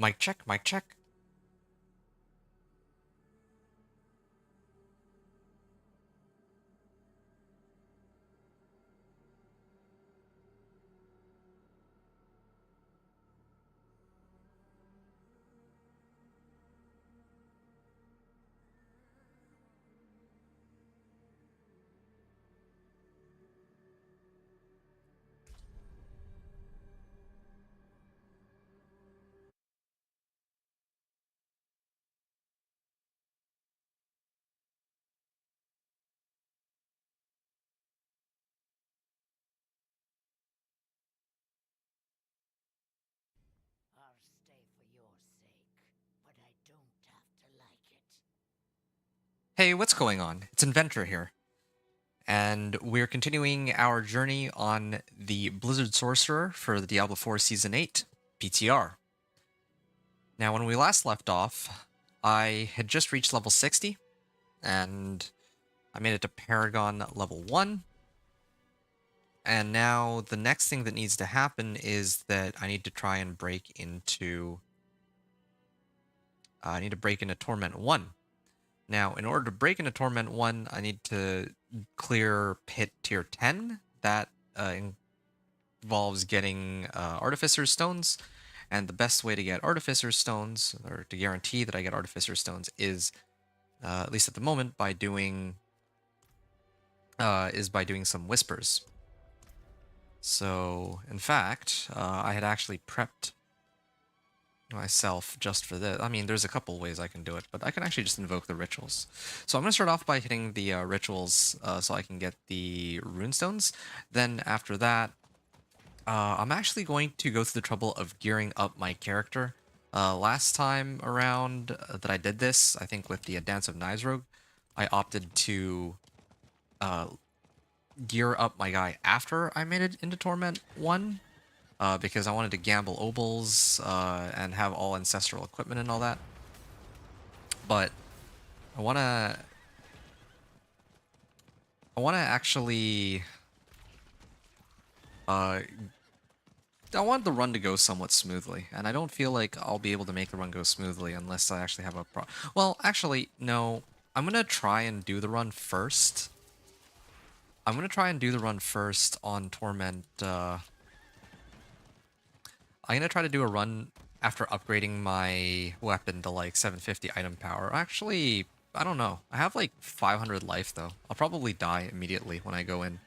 Mic check, mic check. I'll stay for your sake, but I don't have to like it. Hey, what's going on? It's Inventor here. And we're continuing our journey on the Blizzard Sorcerer for the Diablo 4 Season 8 PTR. Now, when we last left off, I had just reached level 60, and I made it to Paragon level 1. And now the next thing that needs to happen is that I need to try and break into... I need to break into Torment 1. Now, in order to break into Torment 1, I need to clear Pit Tier 10. That involves getting Artificer's Stones. And the best way to get Artificer's Stones, or to guarantee that I get Artificer's Stones, is, at least at the moment, by doing some Whispers. So, in fact, I had actually prepped myself just for this. I mean, there's a couple ways I can do it, but I can actually just invoke the rituals. So I'm going to start off by hitting the rituals so I can get the runestones. Then after that, I'm actually going to go through the trouble of gearing up my character. Last time around that I did this, I think with the Dance of Knives Rogue, I opted to gear up my guy after I made it into Torment 1. Because I wanted to gamble obols and have all ancestral equipment and all that. But I wanna actually I want the run to go somewhat smoothly, and I don't feel like I'll be able to make the run go smoothly unless I actually have a Well, actually, no. I'm gonna try and do the run first. I'm gonna try and do the run first on Torment. I'm gonna try to do a run after upgrading my weapon to like 750 item power. Actually, I don't know. I have like 500 life though. I'll probably die immediately when I go in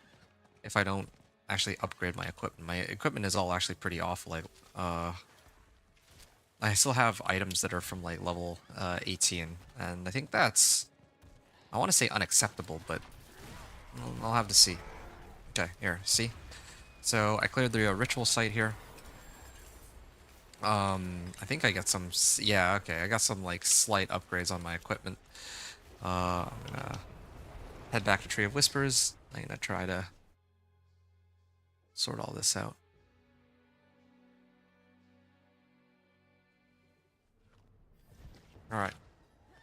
if I don't actually upgrade my equipment. My equipment is all actually pretty awful. Like, I still have items that are from like level 18, and I think that's, I want to say unacceptable, but I'll have to see. Okay, here, see? So I cleared the ritual site here. I think I got some, yeah, okay, I got some, like, slight upgrades on my equipment. I'm gonna head back to Tree of Whispers. I'm gonna try to sort all this out. Alright,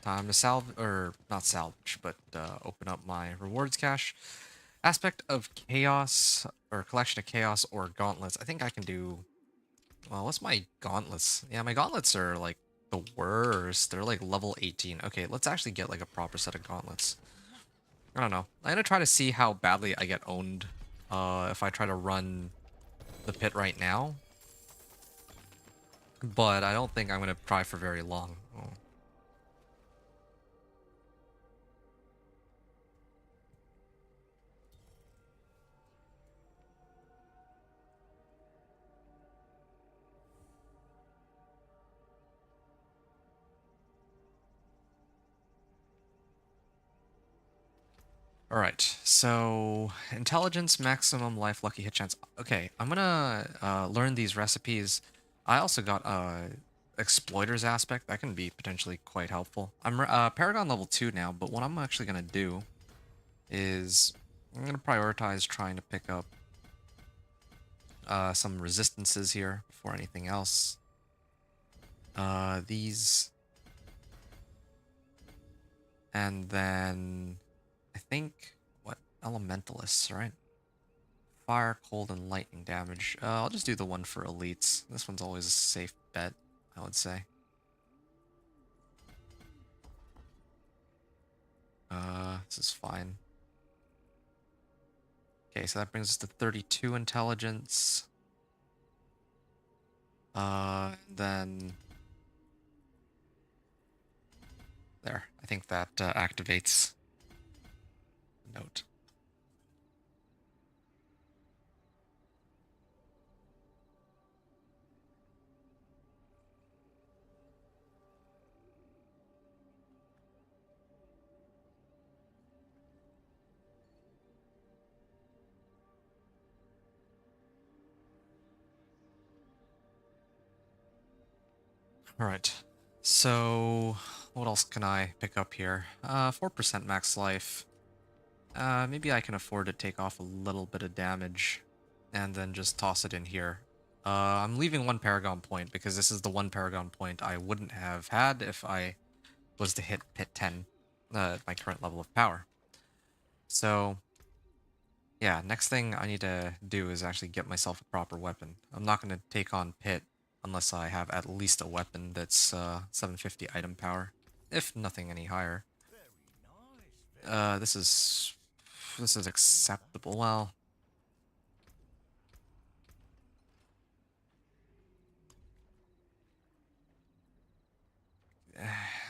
time to salvage, or not salvage, but open up my rewards cache. Aspect of Chaos, or Collection of Chaos, or Gauntlets. I think I can do, well, what's my Gauntlets? Yeah, my Gauntlets are, like, the worst. They're, like, level 18. Okay, let's actually get, like, a proper set of Gauntlets. I don't know. I'm gonna try to see how badly I get owned if I try to run the pit right now. But I don't think I'm gonna try for very long. Oh. Alright, so intelligence, maximum life, lucky hit chance. Okay, I'm gonna learn these recipes. I also got exploiters aspect. That can be potentially quite helpful. I'm Paragon level 2 now, but what I'm actually gonna do is I'm gonna prioritize trying to pick up some resistances here before anything else. These, and then I think, what, elementalists, right? Fire, cold, and lightning damage. I'll just do the one for elites. This one's always a safe bet. I would say. This is fine. Okay, so that brings us to 32 intelligence. Then there. I think that activates the note. All right. So what else can I pick up here? 4% max life. Maybe I can afford to take off a little bit of damage and then just toss it in here. I'm leaving one Paragon point because this is the one Paragon point I wouldn't have had if I was to hit Pit 10 at my current level of power. So, yeah, next thing I need to do is actually get myself a proper weapon. I'm not going to take on Pit unless I have at least a weapon that's 750 item power, if nothing any higher. This is acceptable. Well,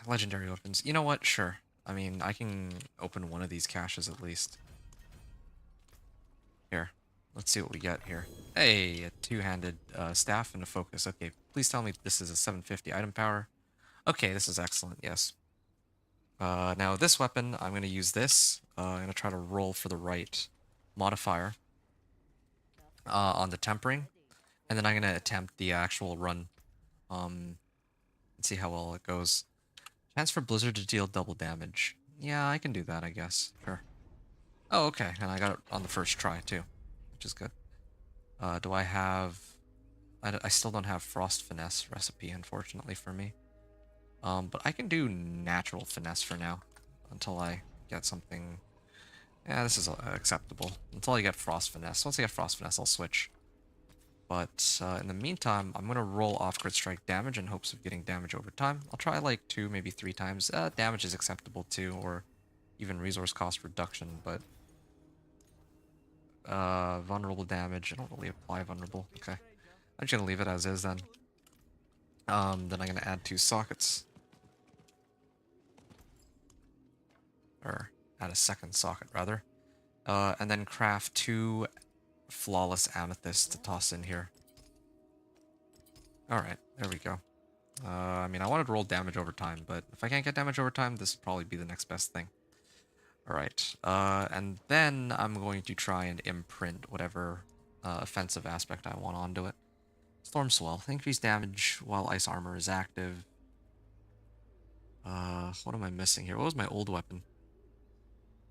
legendary weapons. You know what? Sure. I mean, I can open one of these caches at least. Here, let's see what we get here. Hey, a two-handed staff and a focus. Okay, please tell me this is a 750 item power. Okay, this is excellent, yes. Now this weapon, I'm going to use this. I'm going to try to roll for the right modifier on the tempering. And then I'm going to attempt the actual run. And see how well it goes. Chance for Blizzard to deal double damage. Yeah, I can do that, I guess. Sure. Oh, okay, and I got it on the first try, too. Which is good. Do I have... I still don't have Frost Finesse recipe, unfortunately for me. But I can do Natural Finesse for now. Until I get something... Yeah, this is acceptable. Until I get Frost Finesse. Once I get Frost Finesse, I'll switch. But in the meantime, I'm going to roll off Crit Strike damage in hopes of getting damage over time. I'll try like 2, maybe 3 times. Damage is acceptable too, or even resource cost reduction, but... vulnerable damage. I don't really apply vulnerable. Okay. I'm just going to leave it as is then. Then I'm going to add 2 sockets. Or add a second socket, rather. And then craft 2 flawless amethysts to toss in here. Alright, there we go. I mean, I wanted to roll damage over time, but if I can't get damage over time, this would probably be the next best thing. Alright, and then I'm going to try and imprint whatever offensive aspect I want onto it. Storm Swell. Increase damage while ice armor is active. What am I missing here? What was my old weapon?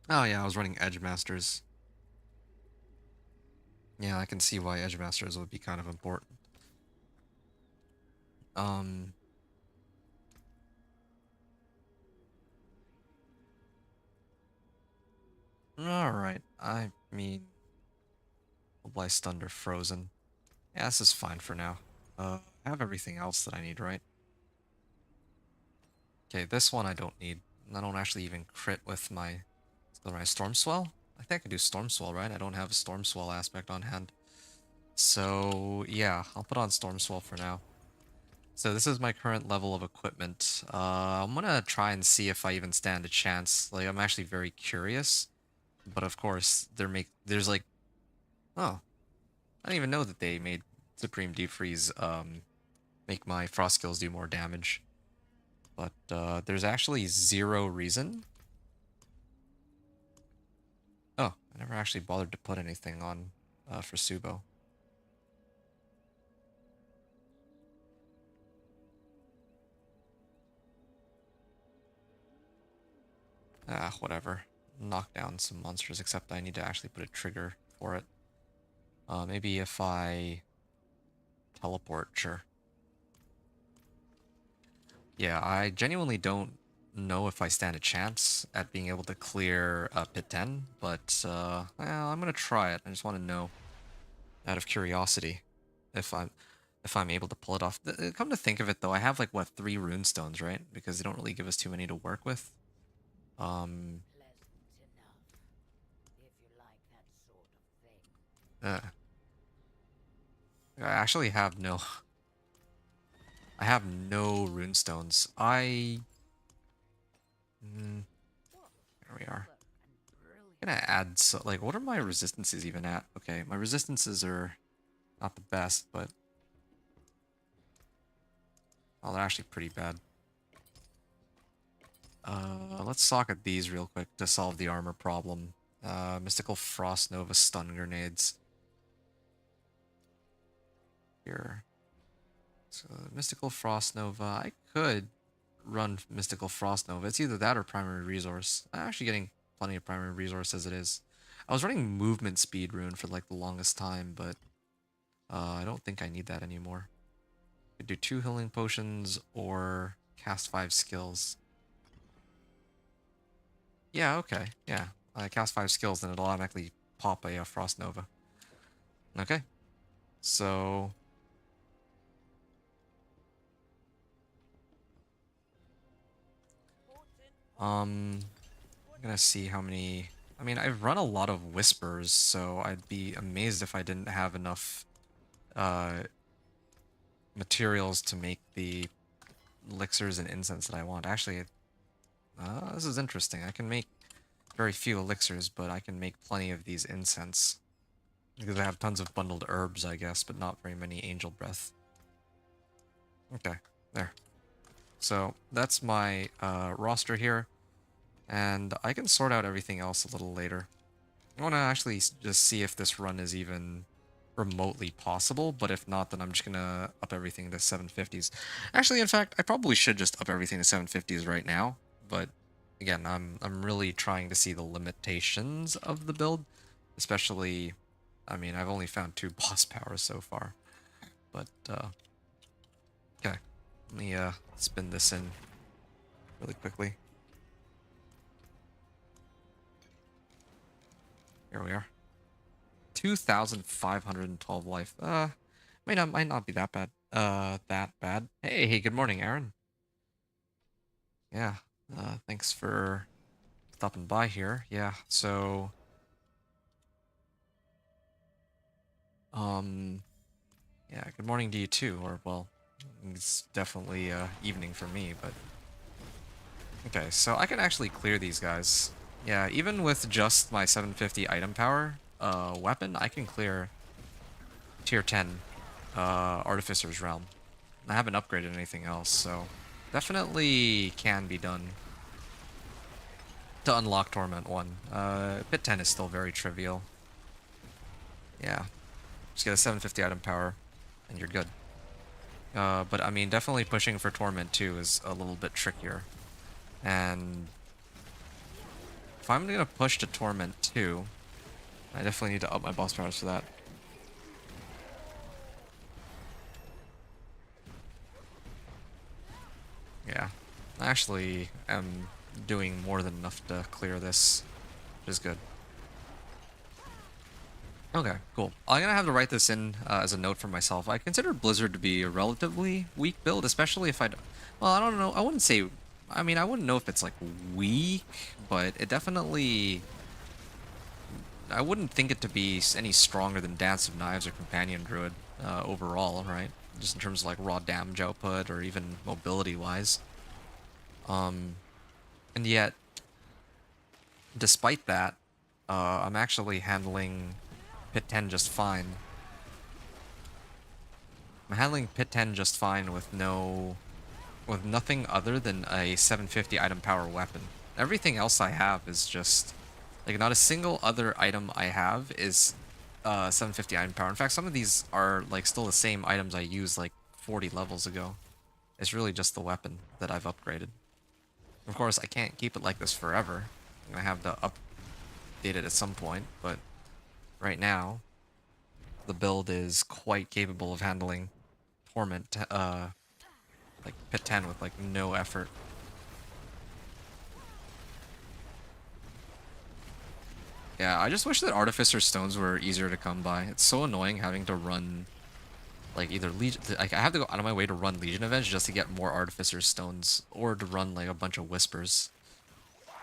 Oh yeah, I was running Edge Masters. Yeah, I can see why Edge Masters would be kind of important. Alright, I mean... Mobilize Thunder Frozen. Yeah, this is fine for now. I have everything else that I need, right? Okay, this one I don't need. I don't actually even crit with my Storm Swell. I think I can do Storm Swell, right? I don't have a Storm Swell aspect on hand. So, yeah, I'll put on Storm Swell for now. So this is my current level of equipment. I'm gonna try and see if I even stand a chance. Like, I'm actually very curious. But of course, there's like... Oh. I didn't even know that they made Supreme Deep Freeze make my Frost skills do more damage. But there's actually 0 reason. Oh, I never actually bothered to put anything on for Subo. Ah, whatever. Knock down some monsters, except I need to actually put a trigger for it. Maybe if I teleport, sure. Yeah, I genuinely don't know if I stand a chance at being able to clear Pit 10, but well, I'm gonna try it. I just want to know, out of curiosity, if I'm... if I'm able to pull it off. Come to think of it, though, I have like what 3 rune stones, right? Because they don't really give us too many to work with. Um, Pleasant enough, if you like that sort of thing. uh, I actually have no. I have no rune stones. What There we are. clever and brilliant. I'm gonna add so like what are my resistances even at? Okay, my resistances are not the best, but oh, they're actually pretty bad. Let's socket these real quick to solve the armor problem. Mystical Frost Nova stun grenades. Here. So Mystical Frost Nova. I could run Mystical Frost Nova. It's either that or Primary Resource. I'm actually getting plenty of Primary Resource as it is. I was running Movement Speed Rune for like the longest time, but I don't think I need that anymore. Could do 2 healing potions or cast 5 skills. Yeah, okay. Yeah. I cast 5 skills, then it'll automatically pop a Frost Nova. Okay. So... I'm gonna see how many... I mean, I've run a lot of Whispers, so I'd be amazed if I didn't have enough materials to make the elixirs and incense that I want. Actually, this is interesting. I can make very few elixirs, but I can make plenty of these incense. Because I have tons of bundled herbs, I guess, but not very many angel breath. Okay, there. So that's my roster here, and I can sort out everything else a little later. I want to actually just see if this run is even remotely possible, but if not, then I'm just gonna up everything to 750s. Actually, in fact, I probably should just up everything to 750s right now, but again, I'm really trying to see the limitations of the build, especially, I mean, I've only found 2 boss powers so far, but okay, let me spin this in really quickly. Here we are. 2,512 life. Might not be that bad. That bad. Hey, good morning, Aaron. Yeah. Thanks for stopping by here. Yeah. So, yeah. Good morning to you too. Or well, it's definitely evening for me. But okay. So I can actually clear these guys. Yeah. Even with just my 750 item power, weapon, I can clear tier 10 Artificer's Realm. I haven't upgraded anything else, so definitely can be done to unlock Torment 1. Pit 10 is still very trivial. Yeah, just get a 750 item power and you're good. But I mean, definitely pushing for Torment 2 is a little bit trickier. And if I'm gonna push to Torment 2, I definitely need to up my boss powers for that. Yeah, I actually am doing more than enough to clear this, which is good. Okay, cool. I'm gonna have to write this in as a note for myself. I consider Blizzard to be a relatively weak build, especially if well, I don't know. I wouldn't say... I mean, I wouldn't know if it's, like, weak, but it definitely... I wouldn't think it to be any stronger than Dance of Knives or Companion Druid overall, right? Just in terms of, like, raw damage output or even mobility-wise. And yet, despite that, I'm actually handling Pit 10 just fine. I'm handling Pit 10 just fine with nothing other than a 750 item power weapon. Everything else I have is just like not a single other item I have is 750 item power. In fact, some of these are like still the same items I used like 40 levels ago. It's really just the weapon that I've upgraded. Of course, I can't keep it like this forever. I'm gonna have to update it at some point, but right now, the build is quite capable of handling Torment, like Pit 10 with like no effort. Yeah, I just wish that Artificer Stones were easier to come by. It's so annoying having to run like either Legion. Like I have to go out of my way to run Legion events just to get more Artificer stones, or to run like a bunch of Whispers,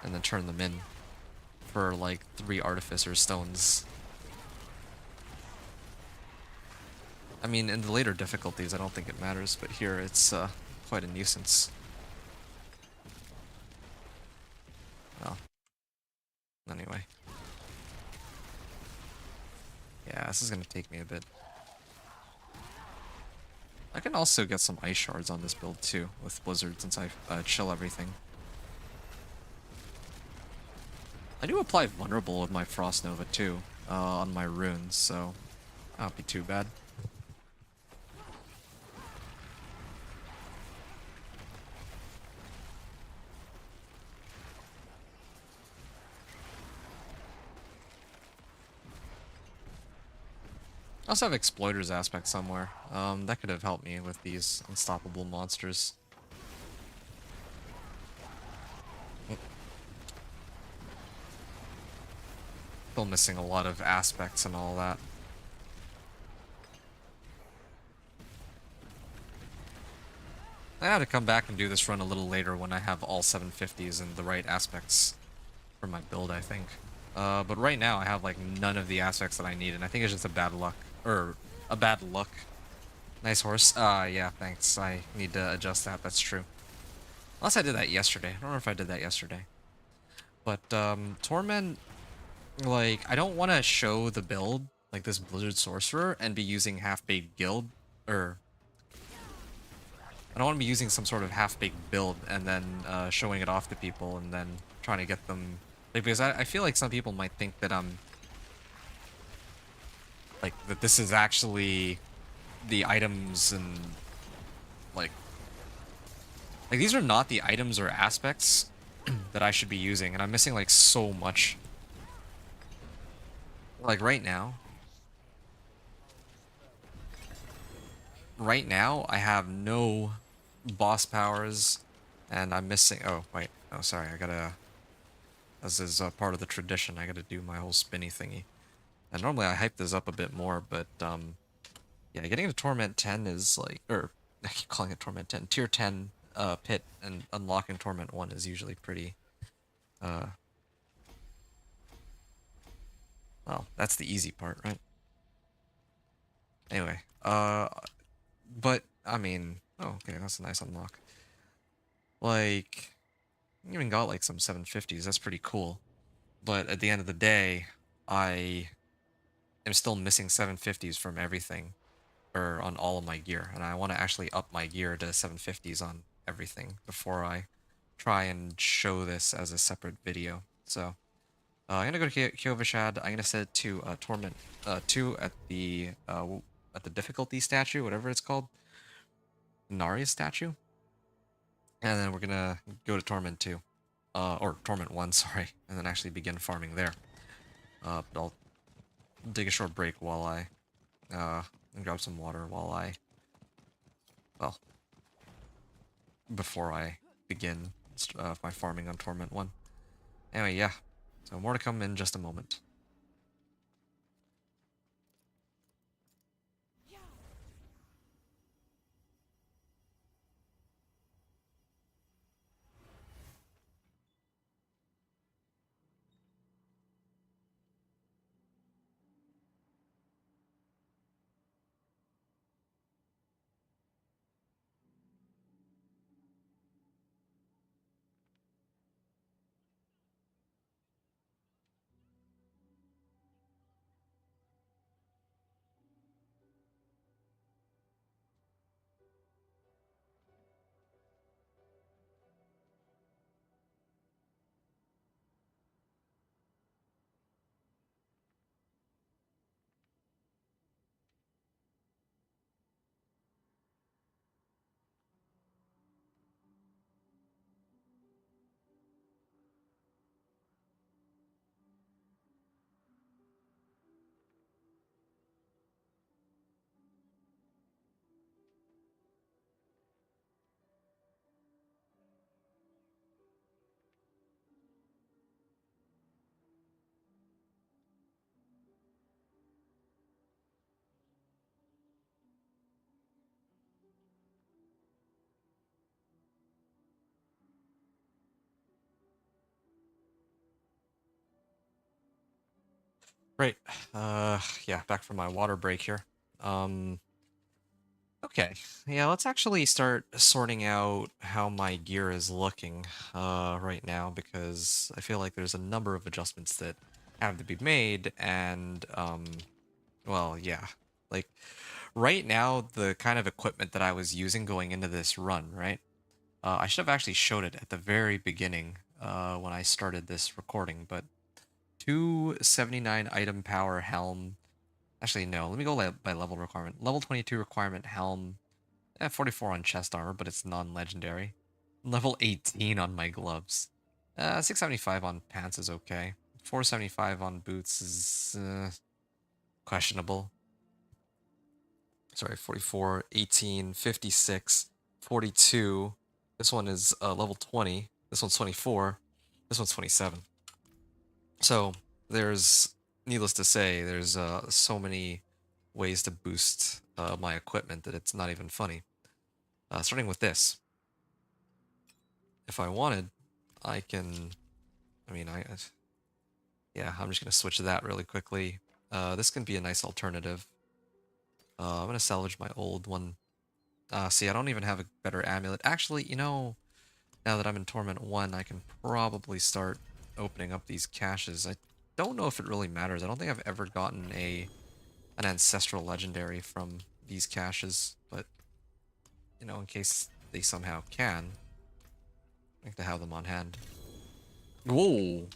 and then turn them in for like 3 Artificer stones. I mean, in the later difficulties, I don't think it matters, but here it's quite a nuisance. Well, anyway. Yeah, this is gonna take me a bit. I can also get some ice shards on this build too, with Blizzard, since I chill everything. I do apply Vulnerable with my Frost Nova too, on my runes, so that'll be too bad. I also have Exploiter's Aspect somewhere. That could have helped me with these unstoppable monsters. Still missing a lot of aspects and all that. I had to come back and do this run a little later when I have all 750s and the right aspects for my build, I think. But right now I have like none of the aspects that I need, and I think it's just a bad luck. Or a bad luck. Nice horse. Yeah, thanks. I need to adjust that, that's true. Unless I did that yesterday. I don't know if I did that yesterday. But, Torment, like, I don't want to show the build, like this Blizzard Sorcerer, and be using half-baked guild, or... I don't want to be using some sort of half-baked build and then showing it off to people and then trying to get them... Like, because I feel like some people might think that I'm... Like, that this is actually the items and... Like, these are not the items or aspects that I should be using, and I'm missing, like, so much. Like, right now, I have no boss powers, and I'm missing... Oh, wait. Oh, sorry, I gotta... This is part of the tradition. I gotta do my whole spinny thingy. And normally I hype this up a bit more, but, yeah, getting to Torment 10 is, like... Or, I keep calling it Torment 10. Tier 10 pit and unlocking Torment 1 is usually pretty... Well, that's the easy part, right? Anyway, but, I mean... Oh, okay, that's a nice unlock. Like... Even got, like, some 750s, that's pretty cool. But at the end of the day, I am still missing 750s from everything, or on all of my gear, and I want to actually up my gear to 750s on everything before I try and show this as a separate video. So, I'm gonna go to Kyovashad. I'm gonna set it to Torment 2 at the difficulty statue, whatever it's called, Naria's statue, and then we're gonna go to Torment 2, or Torment 1, sorry, and then actually begin farming there. But I'll take a short break while I and grab some water while I, well, before I begin my farming on Torment 1. Anyway, yeah, so more to come in just a moment. Right. Yeah, back from my water break here. Um, okay. Yeah, let's actually start sorting out how my gear is looking right now because I feel like there's a number of adjustments that have to be made and well, yeah. Like right now the kind of equipment that I was using going into this run, right? I should have actually showed it at the very beginning when I started this recording, but 279 item power helm. Actually, no. Let me go by level requirement. Level 22 requirement helm. 44 on chest armor, but it's non-legendary. Level 18 on my gloves. 675 on pants is okay. 475 on boots is questionable. Sorry, 44, 18, 56, 42. This one is level 20. This one's 24. This one's 27. So there's, needless to say, there's so many ways to boost my equipment that it's not even funny. Starting with this. If I wanted, I can, I mean, yeah, I'm just going to switch to that really quickly. This can be a nice alternative. I'm going to salvage my old one. See, I don't even have a better amulet. Actually, you know, now that I'm in Torment 1, I can probably start opening up these caches. I don't know if it really matters. I don't think I've ever gotten an ancestral legendary from these caches, but, you know, in case they somehow can, I like to have them on hand. Whoa!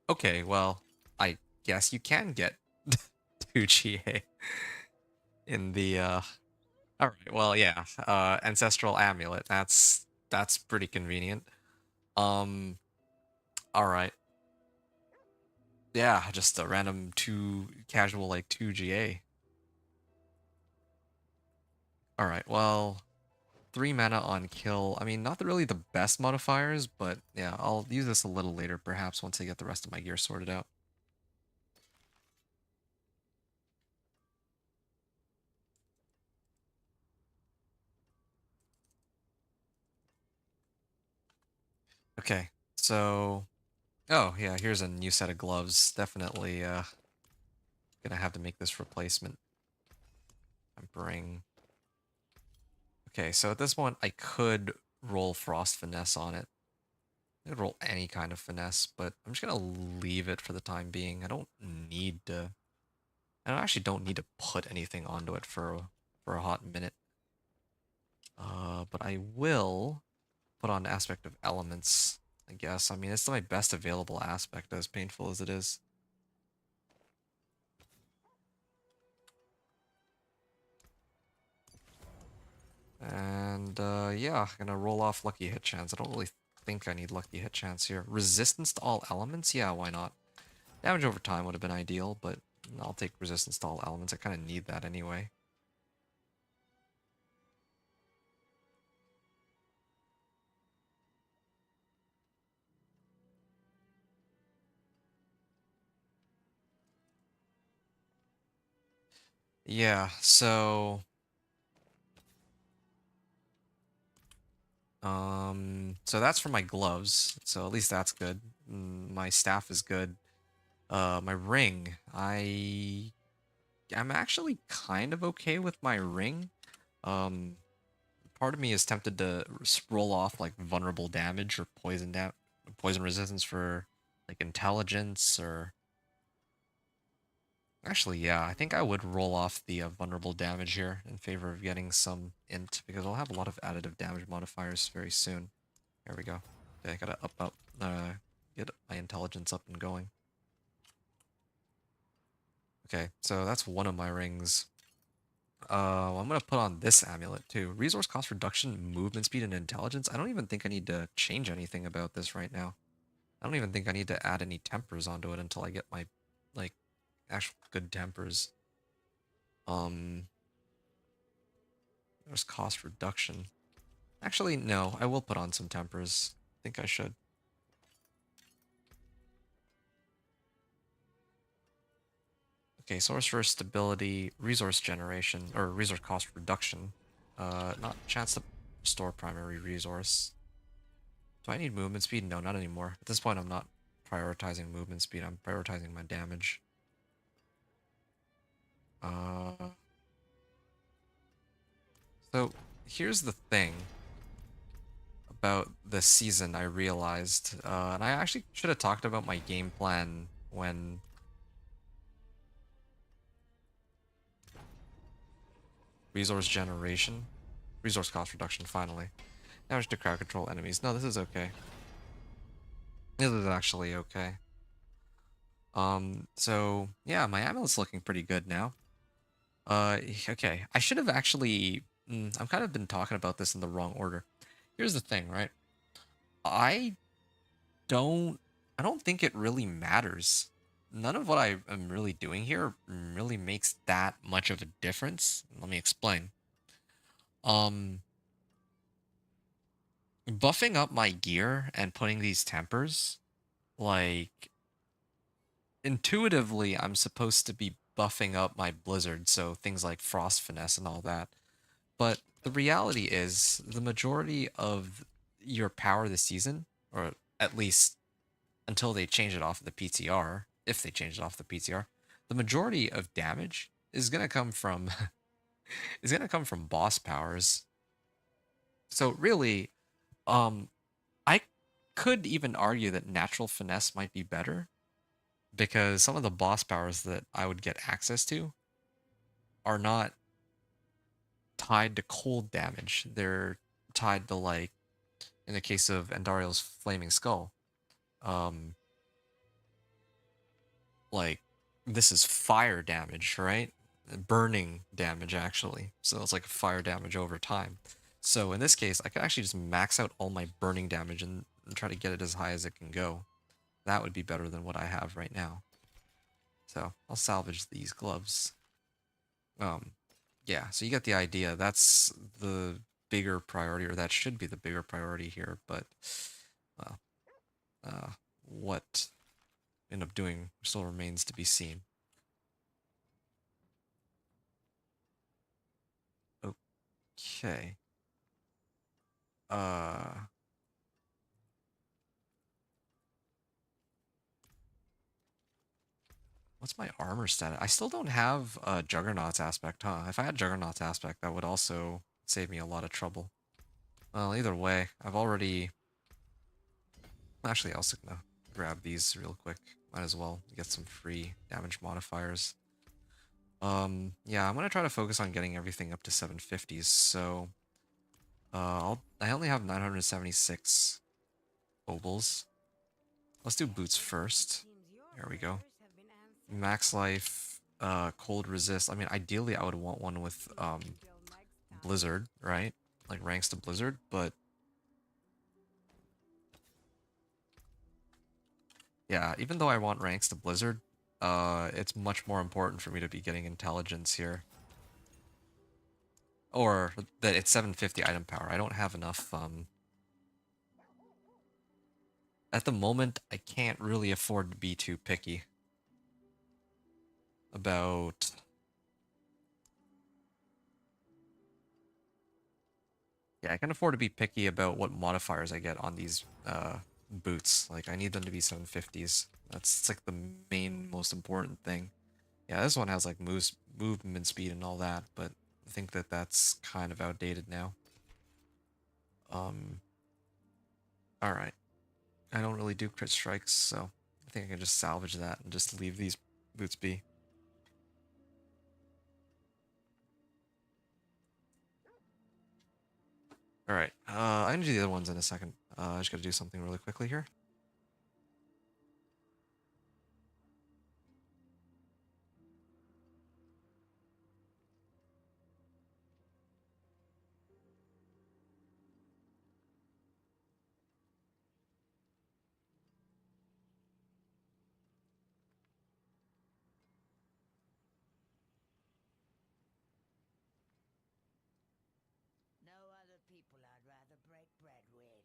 Okay, well, I guess you can get 2 GA in the, Alright, well, yeah, ancestral amulet, that's pretty convenient. Um, alright. Yeah, just a random 2, casual, like, 2 GA. Alright, well, 3 mana on kill. I mean, not really the best modifiers, but yeah, I'll use this a little later, perhaps, once I get the rest of my gear sorted out. Okay, so... Oh, yeah, here's a new set of gloves. Definitely, gonna have to make this replacement. And bring... Okay, so at this point, I could roll Frost Finesse on it. I could roll any kind of finesse, but I'm just gonna leave it for the time being. I don't need to... I actually don't need to put anything onto it for a hot minute. But I will put on Aspect of Elements, I guess. I mean, it's my best available aspect, as painful as it is. And, yeah, gonna roll off Lucky Hit Chance. I don't really think I need Lucky Hit Chance here. Resistance to all elements? Yeah, why not? Damage over time would have been ideal, but I'll take Resistance to all elements. I kind of need that anyway. Yeah, so... So that's for my gloves, so at least that's good. My staff is good. My ring, I'm actually kind of okay with my ring. Um, Part of me is tempted to roll off like vulnerable damage or poison resistance for like intelligence or actually yeah, I think I would roll off the vulnerable damage here in favor of getting some int because I'll have a lot of additive damage modifiers very soon. There we go. Okay, I gotta get my intelligence up and going. Okay, so that's one of my rings. I'm gonna put on this amulet too. Resource cost reduction, movement speed, and intelligence. I don't even think I need to change anything about this right now. I don't even think I need to add any tempers onto it until I get my, like, actual good tempers. There's cost reduction. Actually, no, I will put on some tempers. I think I should. Okay, sorcerer stability, resource generation, or resource cost reduction. Not chance to restore primary resource. Do I need movement speed? No, not anymore. At this point, I'm not prioritizing movement speed. I'm prioritizing my damage. So here's the thing about this season I realized, and I actually should have talked about my game plan when resource generation, resource cost reduction finally. Damage to crowd control enemies. No, this is okay. This is actually okay. So yeah, my amulet's looking pretty good now. Okay. I should have actually I've kind of been talking about this in the wrong order. Here's the thing, right? I don't I don't think it really matters. None of what I am really doing here really makes that much of a difference. Let me explain. Um Buffing up my gear and putting these tempers, like intuitively I'm supposed to be buffing up my blizzard, so things like frost finesse and all that. But the reality is the majority of your power this season, or at least until they change it off of the PTR, if they change it off the PTR, the majority of damage is gonna come from is gonna come from boss powers. So really, um, I could even argue that natural finesse might be better because some of the boss powers that I would get access to are not tied to cold damage. They're tied to, like, in the case of Andariel's Flaming Skull, um, like, this is fire damage, right? Burning damage, actually. So it's like fire damage over time. So in this case, I could actually just max out all my burning damage and try to get it as high as it can go. That would be better than what I have right now. So I'll salvage these gloves. Um, yeah, so you get the idea. That's the bigger priority, or that should be the bigger priority here, but well, what end up doing still remains to be seen. Okay. Uh, what's my armor stat? I still don't have a Juggernaut's aspect, huh? If I had Juggernaut's aspect, that would also save me a lot of trouble. Well, either way, I've already... Actually, I was gonna grab these real quick. Might as well get some free damage modifiers. Yeah, I'm gonna try to focus on getting everything up to 750s. So, I only have 976 obols. Let's do boots first. There we go. Max life, cold resist. I mean, ideally, I would want one with blizzard, right? Like ranks to blizzard, but yeah, even though I want ranks to blizzard, it's much more important for me to be getting intelligence here. Or that it's 750 item power. I don't have enough, at the moment, I can't really afford to be too picky about... Yeah, I can afford to be picky about what modifiers I get on these boots. Like, I need them to be 750s. That's like the main, most important thing. Yeah, this one has like movement speed and all that, but I think that that's kind of outdated now. Um, all right. I don't really do crit strikes, so I think I can just salvage that and just leave these boots be. All right. I'm gonna do the other ones in a second. I just gotta do something really quickly here. No other people I'd rather break bread with.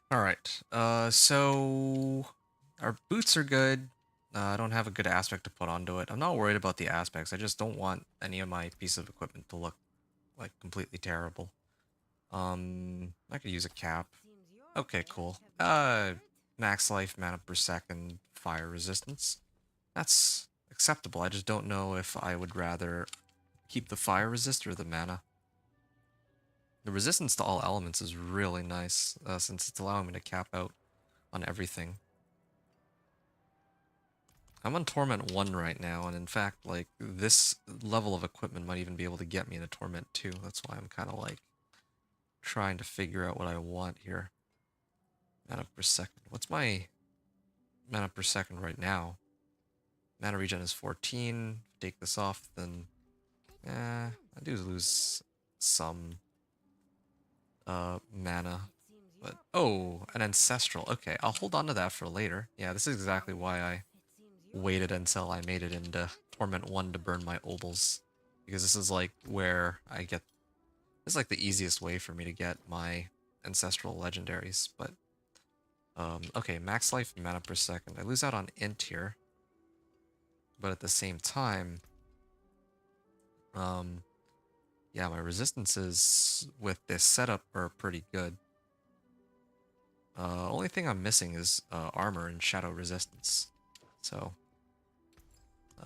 Alright, so our boots are good. I don't have a good aspect to put onto it. I'm not worried about the aspects, I just don't want any of my piece of equipment to look like completely terrible. I could use a cap. Okay, cool. Max life, mana per second, fire resistance. That's acceptable. I just don't know if I would rather keep the fire resist or the mana. The resistance to all elements is really nice, since it's allowing me to cap out on everything. I'm on Torment 1 right now, and in fact, like, this level of equipment might even be able to get me into Torment 2. That's why I'm kind of, like, trying to figure out what I want here. Mana per second. What's my mana per second right now? Mana regen is 14. Take this off, then... I do lose some mana. But, oh, an Ancestral. Okay, I'll hold on to that for later. Yeah, this is exactly why I waited until I made it into Torment 1 to burn my obols. Because this is like where I get... This is like the easiest way for me to get my Ancestral legendaries, but... okay, max life mana per second. I lose out on int here. But at the same time... yeah, my resistances with this setup are pretty good. Only thing I'm missing is armor and shadow resistance. So,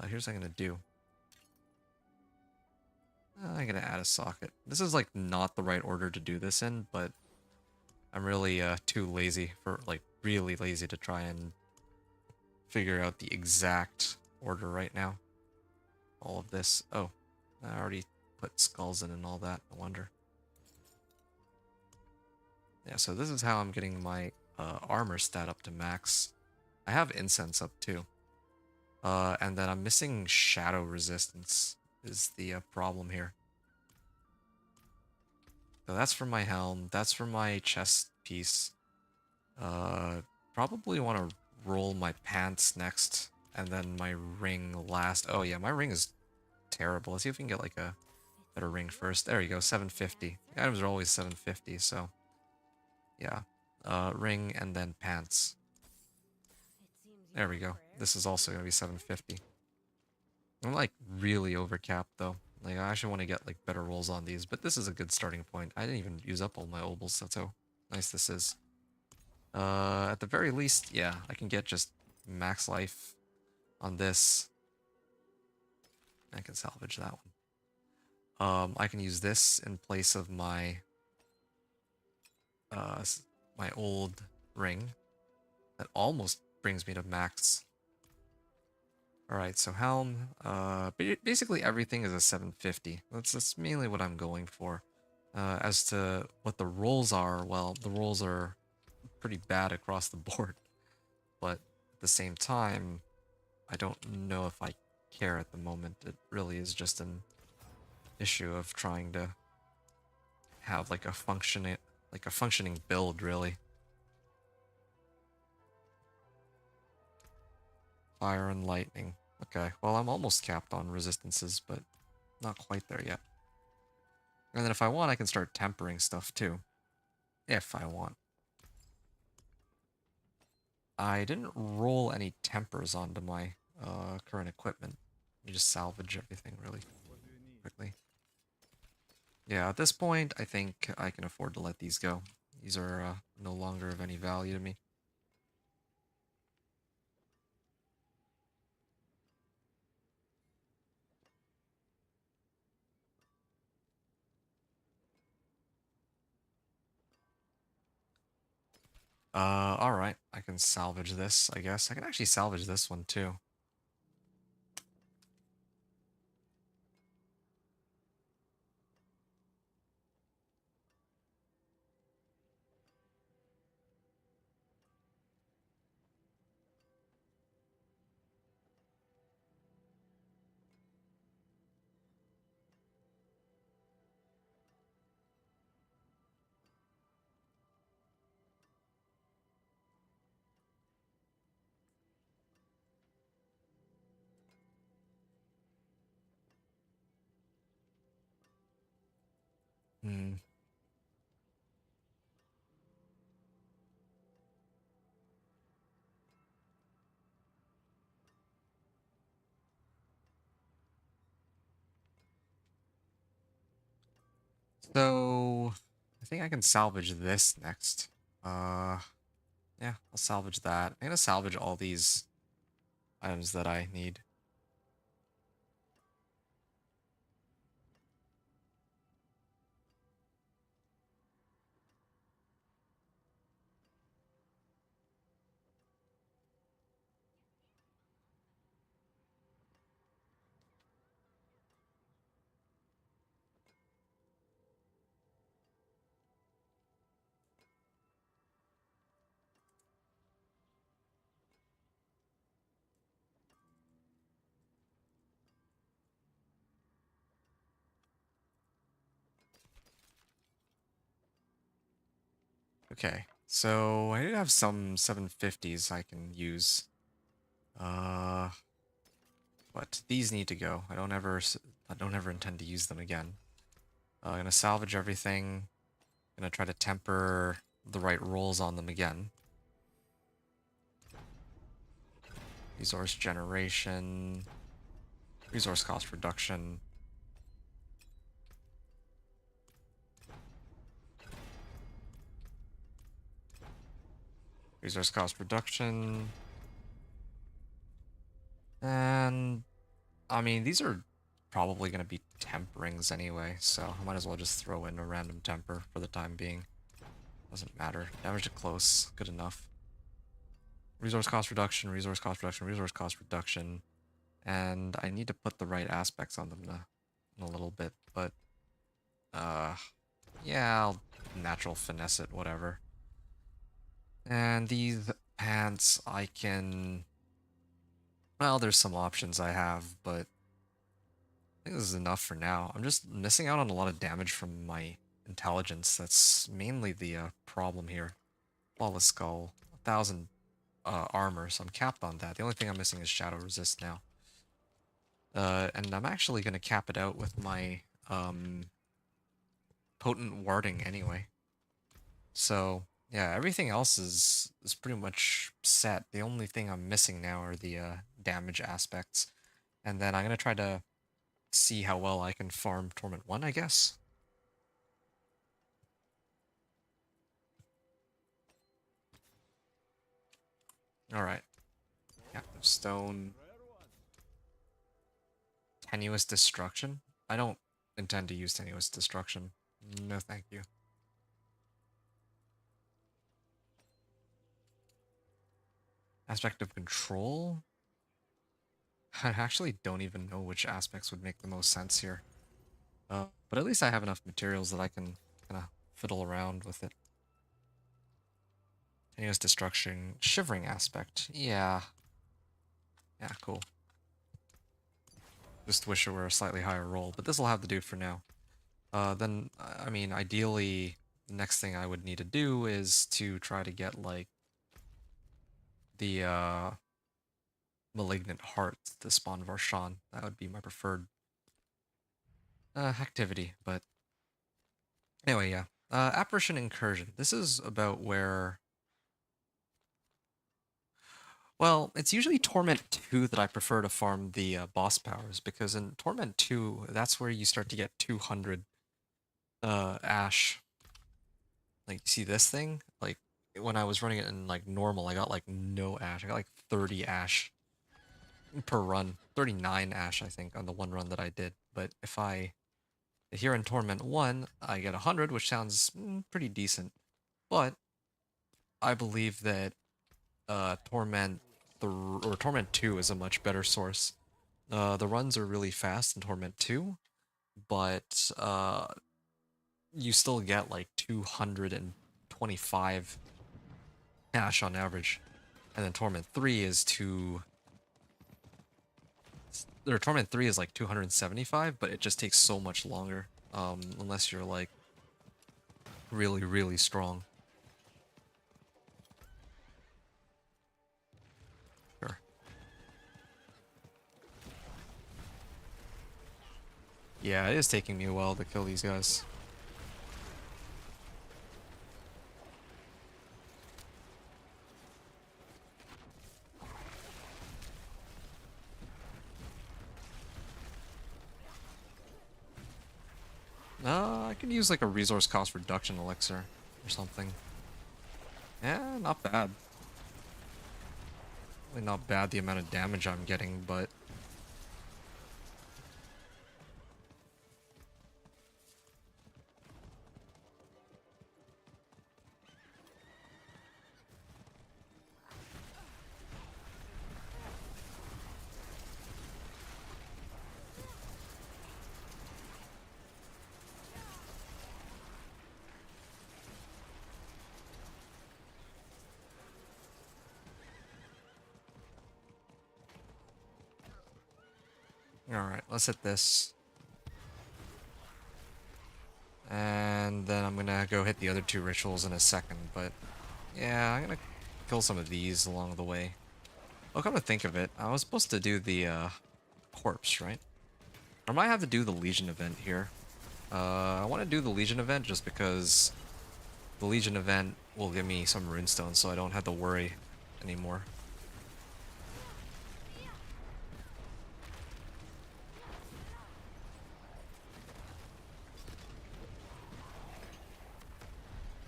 here's what I'm gonna do. I'm gonna add a socket. This is like not the right order to do this in, but I'm really too lazy for, like, really lazy to try and figure out the exact order right now. All of this. Oh, I already put skulls in and all that. No wonder. Yeah, so this is how I'm getting my armor stat up to max. I have incense up too. And then I'm missing shadow resistance is the problem here. So that's for my helm. That's for my chest piece. Probably want to roll my pants next, and then my ring last. Oh yeah, my ring is terrible. Let's see if we can get like a better ring first. There you go, 750. The items are always 750, so yeah. Ring and then pants. There we go. This is also gonna be 750. I'm like really overcapped though. Like I actually want to get like better rolls on these, but this is a good starting point. I didn't even use up all my obols. That's how nice this is. At the very least, yeah, I can get just max life on this. I can salvage that one. I can use this in place of my my old ring. That almost brings me to max. Alright, so helm. Basically everything is a 750. That's mainly what I'm going for. As to what the rolls are, well, the rolls are pretty bad across the board. But at the same time, I don't know if I care at the moment. It really is just an issue of trying to have like a functioning build, really. Fire and lightning. Okay, well, I'm almost capped on resistances, but not quite there yet. And then if I want, I can start tempering stuff too. If I want. I didn't roll any tempers onto my current equipment. You just salvage everything really quickly. Yeah, at this point, I think I can afford to let these go. These are no longer of any value to me. Alright. I can salvage this, I guess. I can actually salvage this one, too. Hmm. So I think I can salvage this next. Yeah, I'll salvage that. I'm gonna salvage all these items that I need. Okay, so I do have some 750s I can use. Uh, but these need to go. I don't ever intend to use them again. I'm gonna salvage everything. Gonna try to temper the right rolls on them again. Resource generation, resource cost reduction. Resource cost reduction. And I mean, these are probably going to be temperings anyway, so I might as well just throw in a random temper for the time being. Doesn't matter. Damage to close, good enough. Resource cost reduction, resource cost reduction, resource cost reduction. And I need to put the right aspects on them in a little bit, but yeah, I'll natural finesse it, whatever. And these pants I can, well, there's some options I have, but I think this is enough for now. I'm just missing out on a lot of damage from my intelligence. That's mainly the problem here. Flawless Skull, 1,000 armor, so I'm capped on that. The only thing I'm missing is Shadow Resist now. And I'm actually going to cap it out with my Potent Warding anyway. So, yeah, everything else is pretty much set. The only thing I'm missing now are the damage aspects. And then I'm going to try to see how well I can farm Torment 1, I guess. Alright. Active Stone. Tenuous Destruction? I don't intend to use Tenuous Destruction. No, thank you. Aspect of Control? I actually don't even know which aspects would make the most sense here. But at least I have enough materials that I can kind of fiddle around with it. Tenuous Destruction. Shivering Aspect. Yeah. Yeah, cool. Just wish it were a slightly higher roll, but this will have to do for now. Then, I mean, ideally, the next thing I would need to do is to try to get, like, the, Malignant Hearts to spawn Varshan. That would be my preferred, activity, but anyway, yeah. Apparition Incursion. This is about where... Well, it's usually Torment 2 that I prefer to farm the boss powers, because in Torment 2, that's where you start to get 200 Ash. Like, you see this thing? Like, when I was running it in, like, normal, I got, like, no Ash. I got, like, 30 Ash per run. 39 Ash, I think, on the one run that I did. But if I... Here in Torment 1, I get 100, which sounds pretty decent. But I believe that Torment 2 is a much better source. The runs are really fast in Torment 2, but you still get like 225 Ash on average. And then Torment 3 is Torment 3 is like 275, but it just takes so much longer. Unless you're like really, really strong. Sure. Yeah, it is taking me a while to kill these guys. I could use like a resource cost reduction elixir or something. Yeah, not bad. Really not bad the amount of damage I'm getting, but alright, let's hit this. And then I'm gonna go hit the other two rituals in a second, but yeah, I'm gonna kill some of these along the way. Oh, come to think of it, I was supposed to do the corpse, right? Or I might have to do the Legion event here. I want to do the Legion event just because the Legion event will give me some runestones, so I don't have to worry anymore.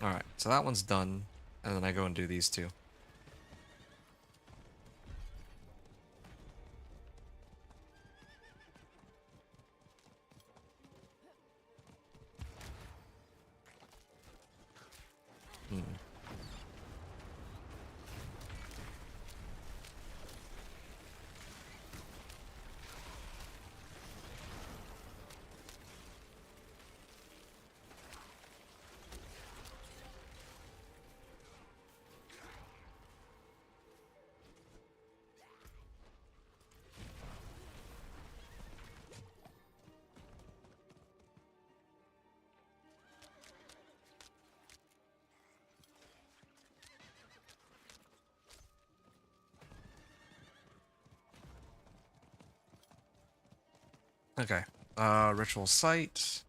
Alright, so that one's done, and then I go and do these two. Hmm. Okay, ritual site,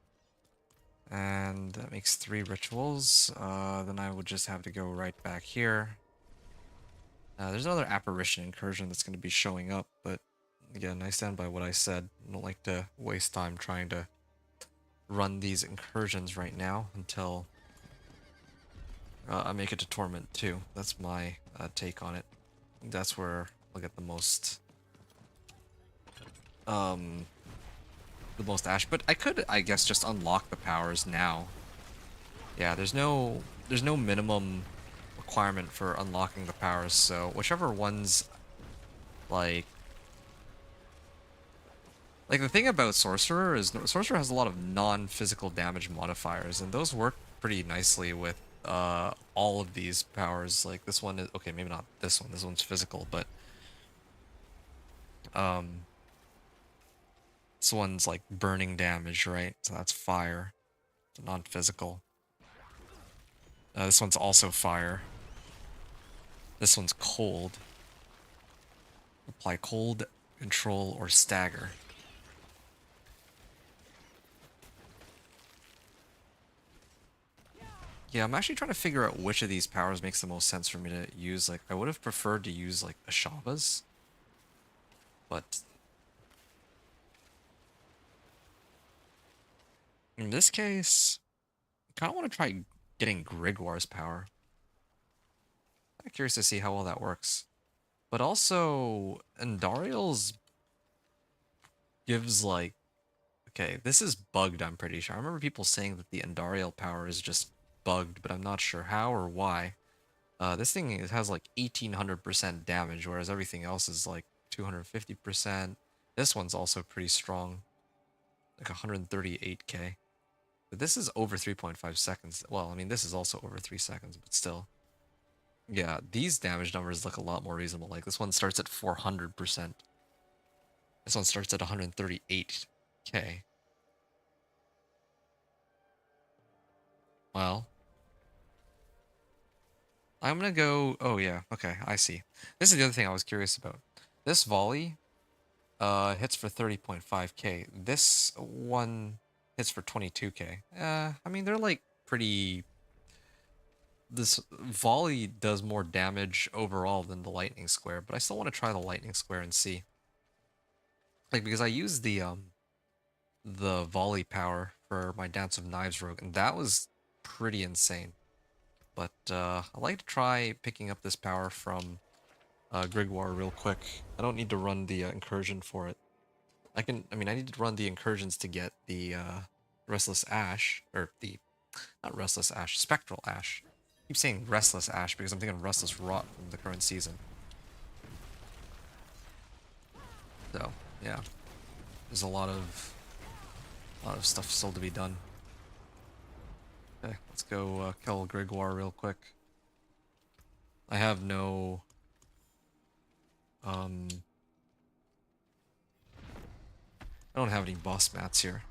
and that makes 3 rituals. Then I would just have to go right back here. There's another apparition incursion that's going to be showing up, but again, I stand by what I said. I don't like to waste time trying to run these incursions right now until I make it to Torment too. That's my take on it. That's where I'll get um, the most ash. But I could, I guess, just unlock the powers now. Yeah, there's no minimum requirement for unlocking the powers. So whichever ones, like the thing about Sorcerer is Sorcerer has a lot of non-physical damage modifiers, and those work pretty nicely with all of these powers. Like this one is okay, maybe not this one. This one's physical, but um, this one's like burning damage, right? So that's fire, non-physical. This one's also fire. This one's cold. Apply cold, control, or stagger. Yeah, I'm actually trying to figure out which of these powers makes the most sense for me to use. Like, I would have preferred to use, like, Ashaba's. But in this case, I kind of want to try getting Grigwar's power. I'm curious to see how well that works. But also, Andariel's gives, like... Okay, this is bugged, I'm pretty sure. I remember people saying that the Andariel power is just bugged, but I'm not sure how or why. This thing has like 1800% damage, whereas everything else is like 250%. This one's also pretty strong, like 138k. But this is over 3.5 seconds. Well, I mean, this is also over 3 seconds, but still. Yeah, these damage numbers look a lot more reasonable. Like this one starts at 400%. This one starts at 138k. Well, I'm gonna go... Oh yeah, okay, I see. This is the other thing I was curious about. This volley hits for 30.5k. This one hits for 22k. I mean, they're like pretty... This volley does more damage overall than the lightning square, but I still want to try the lightning square and see. Like, because I use the volley power for my Dance of Knives rogue, and that was pretty insane. But I'd like to try picking up this power from Grigwar real quick. I don't need to run the incursion for it. I mean, I need to run the incursions to get the Restless Ash, or the, not Restless Ash, Spectral Ash. I keep saying Restless Ash because I'm thinking Restless Rot from the current season. So, yeah. There's a lot of stuff still to be done. Okay, let's go kill Grigwar real quick. I have no I don't have any boss mats here.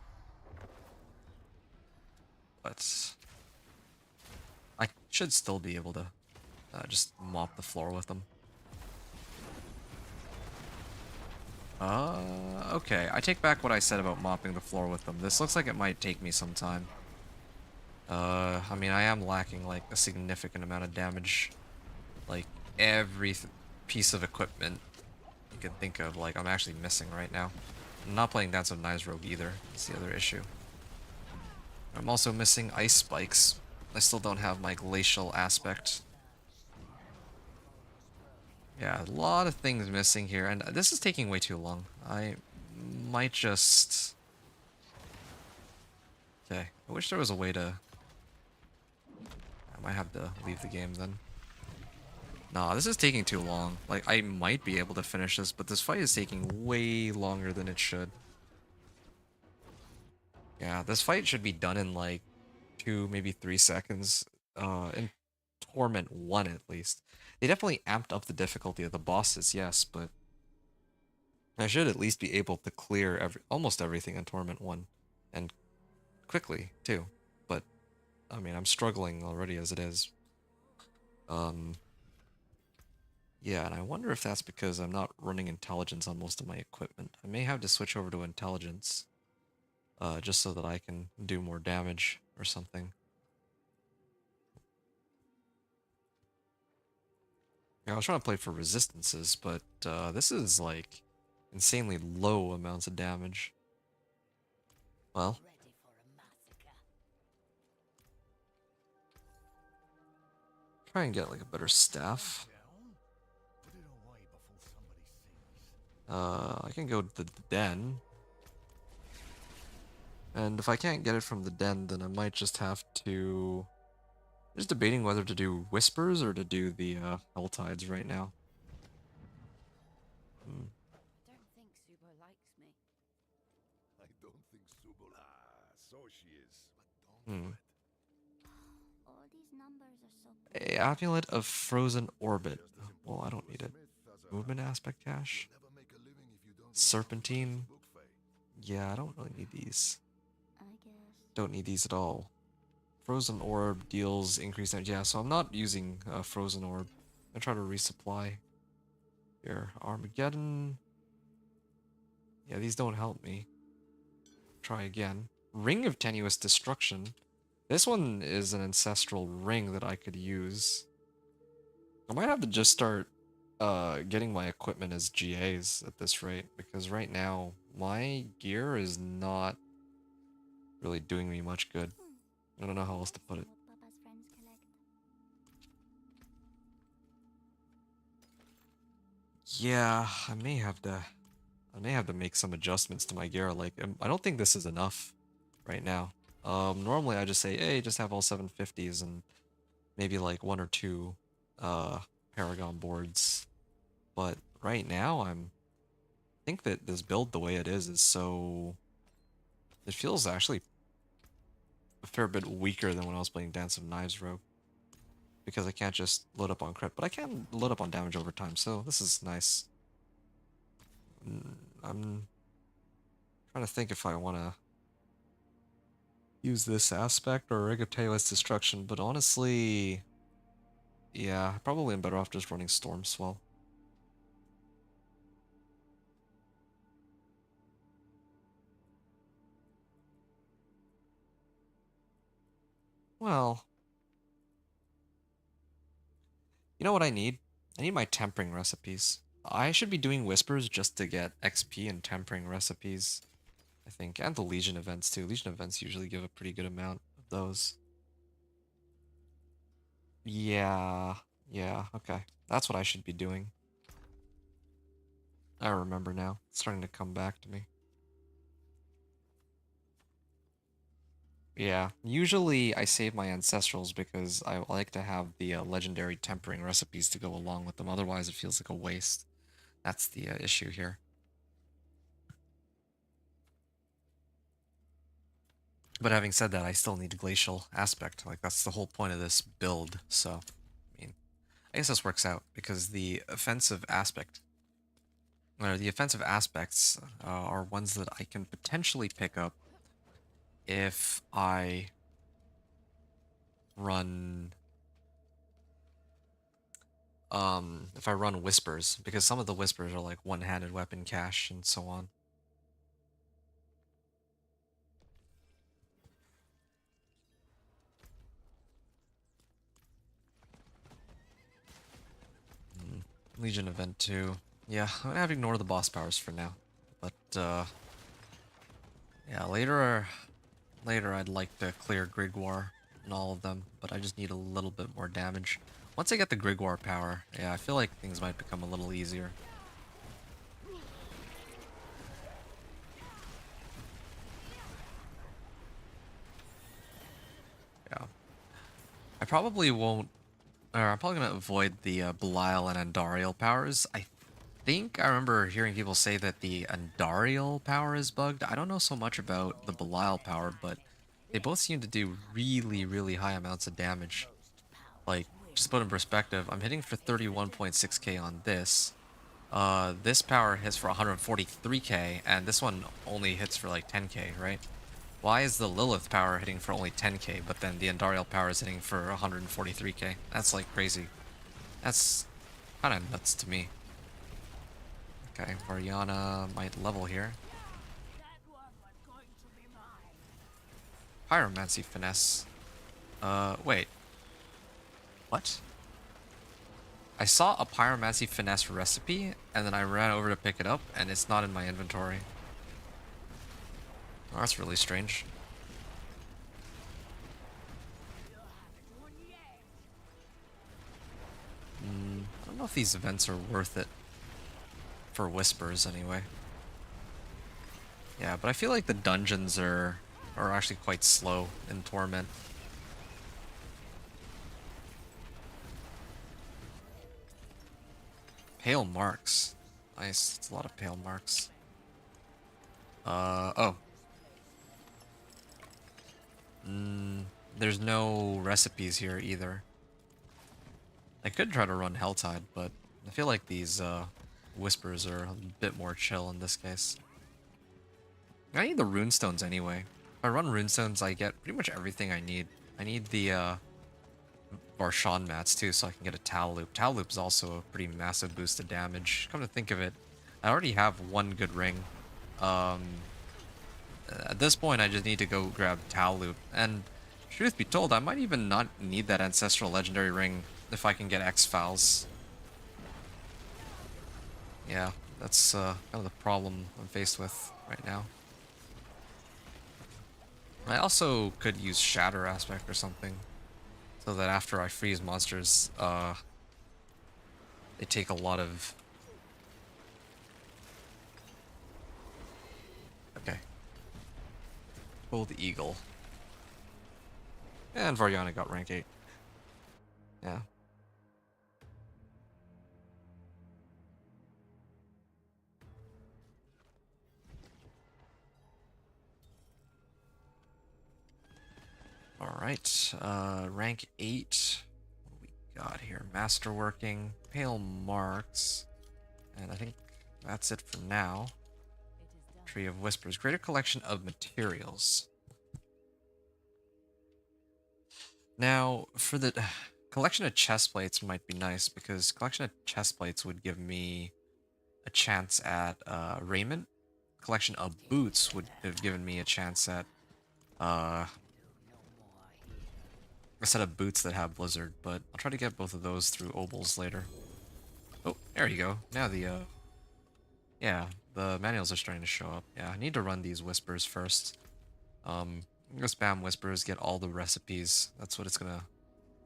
But I should still be able to just mop the floor with them. Okay. I take back what I said about mopping the floor with them. This looks like it might take me some time. I mean, I am lacking, like, a significant amount of damage. Like, every piece of equipment you can think of, like, I'm actually missing right now. I'm not playing Dance of Knives Rogue either. That's the other issue. I'm also missing ice spikes. I still don't have my glacial aspect. Yeah, a lot of things missing here, and this is taking way too long. I might just... Okay, I wish there was a way to... I might have to leave the game then. Nah, this is taking too long. Like, I might be able to finish this, but this fight is taking way longer than it should. Yeah, this fight should be done in like 2, maybe 3 seconds. In Torment 1 at least. They definitely amped up the difficulty of the bosses, yes, but I should at least be able to clear almost everything in Torment 1. And quickly, too. But, I mean, I'm struggling already as it is. Yeah, and I wonder if that's because I'm not running intelligence on most of my equipment. I may have to switch over to intelligence, just so that I can do more damage or something. Yeah, I was trying to play for resistances, but this is like insanely low amounts of damage. Well, try and get like a better staff. I can go to the den. And if I can't get it from the den, then I might just have to... I'm just debating whether to do Whispers or to do the Hell Tides right now. Hmm. I don't think Subo likes me. I don't think Subo. So she is. But don't Hmm. do it. All these numbers are so A Amulet of Frozen Orbit. Well, I don't need it. Movement Aspect Cache. Serpentine. Yeah, I don't really need these. I guess. Don't need these at all. Frozen Orb deals increased damage. Yeah, so I'm not using Frozen Orb. I try to resupply. Here, Armageddon. Yeah, these don't help me. Try again. Ring of Tenuous Destruction. This one is an ancestral ring that I could use. I might have to just start getting my equipment as GAs at this rate, because right now my gear is not really doing me much good. I don't know how else to put it. What Papa's friends collect. Yeah, I may have to make some adjustments to my gear. Like, I don't think this is enough right now. Normally I just say, hey, just have all 750s and maybe like 1 or 2 Paragon boards. But right now I think that this build the way it is so... It feels actually a fair bit weaker than when I was playing Dance of Knives Rogue. Because I can't just load up on crit, but I can load up on damage over time, so this is nice. I'm trying to think if I want to use this aspect or Rig of Tailess Destruction, but honestly, yeah, probably I'm better off just running Storm Swell. Well, you know what I need? I need my tempering recipes. I should be doing Whispers just to get XP and tempering recipes. I think, and the Legion events too. Legion events usually give a pretty good amount of those. Yeah, yeah, okay. That's what I should be doing. I remember now. It's starting to come back to me. Yeah, usually I save my ancestrals because I like to have the legendary tempering recipes to go along with them. Otherwise, it feels like a waste. That's the issue here. But having said that, I still need a glacial aspect. Like, that's the whole point of this build. So, I mean, I guess this works out because the offensive aspect, or the offensive aspects, are ones that I can potentially pick up if I run if I run whispers, because some of the whispers are like one-handed weapon cache and so on. Legion event 2. Yeah, I'm gonna have to ignore the boss powers for now. But yeah, later I'd like to clear Grigwar and all of them, but I just need a little bit more damage. Once I get the Grigwar power, yeah, I feel like things might become a little easier. Yeah. I probably won't, or I'm probably gonna avoid the Belial and Andariel powers. I think I remember hearing people say that the Andariel power is bugged. I don't know so much about the Belial power, but they both seem to do really, really high amounts of damage. Like, just to put in perspective, I'm hitting for 31.6k on this. This power hits for 143k, and this one only hits for like 10k, right? Why is the Lilith power hitting for only 10k, but then the Andariel power is hitting for 143k? That's like crazy. That's kind of nuts to me. Okay, Variana might level here. Pyromancy finesse. Wait. What? I saw a Pyromancy finesse recipe, and then I ran over to pick it up, and it's not in my inventory. Oh, that's really strange. I don't know if these events are worth it. For whispers, anyway. Yeah, but I feel like the dungeons are actually quite slow in Torment. Pale marks. Nice. It's a lot of pale marks. Oh. There's no recipes here either. I could try to run Helltide, but I feel like these whispers are a bit more chill in this case. I need the runestones anyway. If I run runestones, I get pretty much everything I need. I need the Varshan mats too, so I can get a Tal Loop. Tal Loop is also a pretty massive boost of damage. Come to think of it, I already have one good ring. At this point, I just need to go grab Tal Loop. And truth be told, I might even not need that Ancestral Legendary Ring if I can get X-Files. Yeah, that's kind of the problem I'm faced with right now. I also could use Shatter Aspect or something, so that after I freeze monsters, they take a lot of... Okay. Gold Eagle. And Variana got rank 8. Yeah. Alright, rank 8. What do we got here? Masterworking, Pale Marks, and I think that's it for now. Tree of Whispers, greater collection of materials. Now, for the collection of chest plates might be nice, because collection of chest plates would give me a chance at raiment. Collection of boots would have given me a chance at a set of boots that have Blizzard, but I'll try to get both of those through Obols later. Oh, there you go. Now the, yeah, the manuals are starting to show up. Yeah, I need to run these whispers first. I'm gonna spam whispers, get all the recipes. That's what it's gonna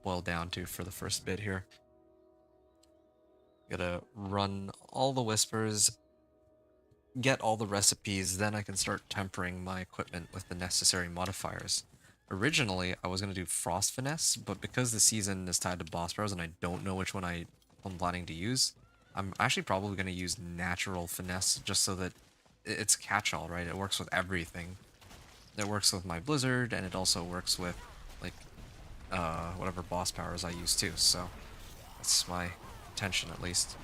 boil down to for the first bit here. Gotta run all the whispers, get all the recipes, then I can start tempering my equipment with the necessary modifiers. Originally, I was going to do Frost Finesse, but because the season is tied to boss powers and I don't know which one I'm planning to use, I'm actually probably going to use Natural Finesse just so that it's catch-all, right? It works with everything. It works with my Blizzard, and it also works with, like, whatever boss powers I use too, so that's my intention at least.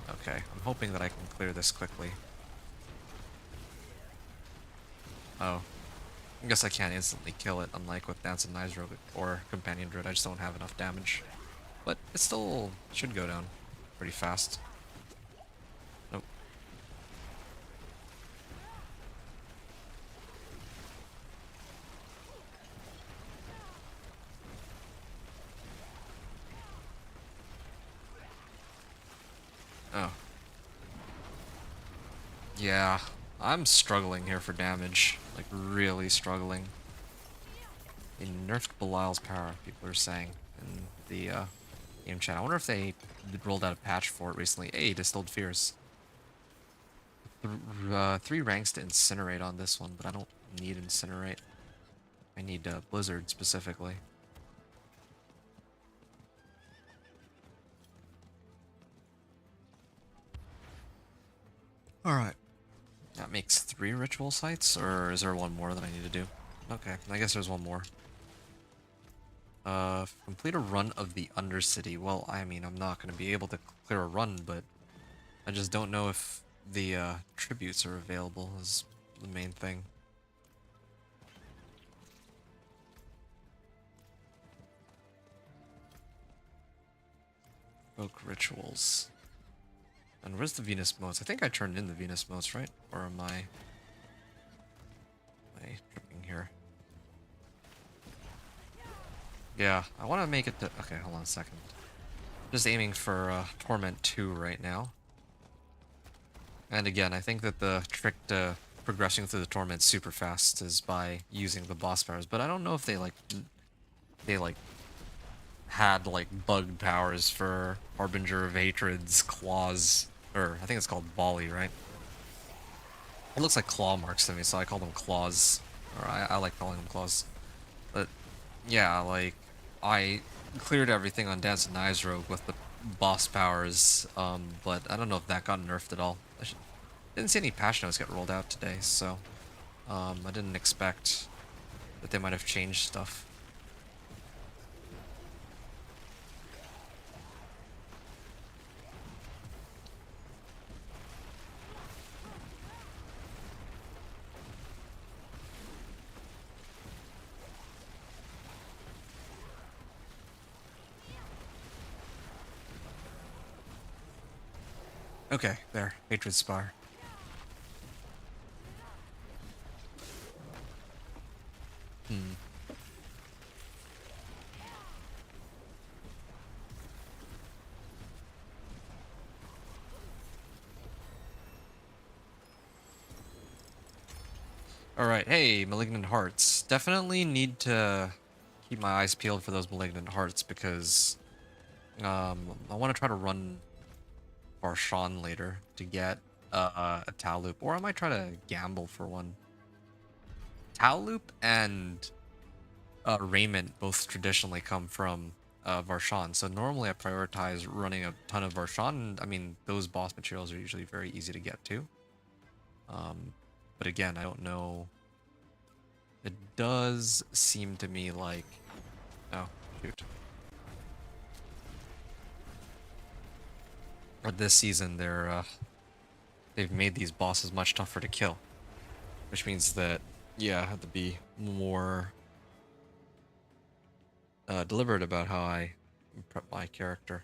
Okay, I'm hoping that I can clear this quickly. Oh, I guess I can't instantly kill it, unlike with Dance of Nizro or Companion Druid. I just don't have enough damage. But it still should go down pretty fast. Nope. Oh. Yeah, I'm struggling here for damage. Like, really struggling. They nerfed Belial's power, people are saying in the game chat. I wonder if they rolled out a patch for it recently. Hey, Distilled Fears. 3 ranks to Incinerate on this one, but I don't need Incinerate. I need Blizzard specifically. Alright. That makes 3 ritual sites, or is there one more that I need to do? Okay, I guess there's one more. Complete a run of the Undercity. Well, I mean, I'm not going to be able to clear a run, but I just don't know if the tributes are available is the main thing. Book rituals. And where's the Venus motes? I think I turned in the Venus motes, right? Or am I tripping here? Yeah, I want to make it to... Okay, hold on a second. Just aiming for Torment 2 right now. And again, I think that the trick to progressing through the Torment super fast is by using the boss powers, but I don't know if they had like bugged powers for Harbinger of Hatred's claws, or I think it's called Volley, right? It looks like claw marks to me, so I call them claws, or I like calling them claws. But yeah, like I cleared everything on Dance of Nizro with the boss powers, but I don't know if that got nerfed at all. Didn't see any patch notes get rolled out today, so I didn't expect that they might have changed stuff. Okay, there. Hatred Spire. Hmm. Alright, hey, Malignant Hearts. Definitely need to keep my eyes peeled for those Malignant Hearts because I want to try to run Varshan later to get a Tau Loop, or I might try to gamble for one. Tau Loop and Raiment both traditionally come from Varshan, so normally I prioritize running a ton of Varshan. I mean, those boss materials are usually very easy to get to. But again, I don't know. It does seem to me like... Oh, shoot. But this season, they've made these bosses much tougher to kill. Which means that, yeah, I have to be more deliberate about how I prep my character.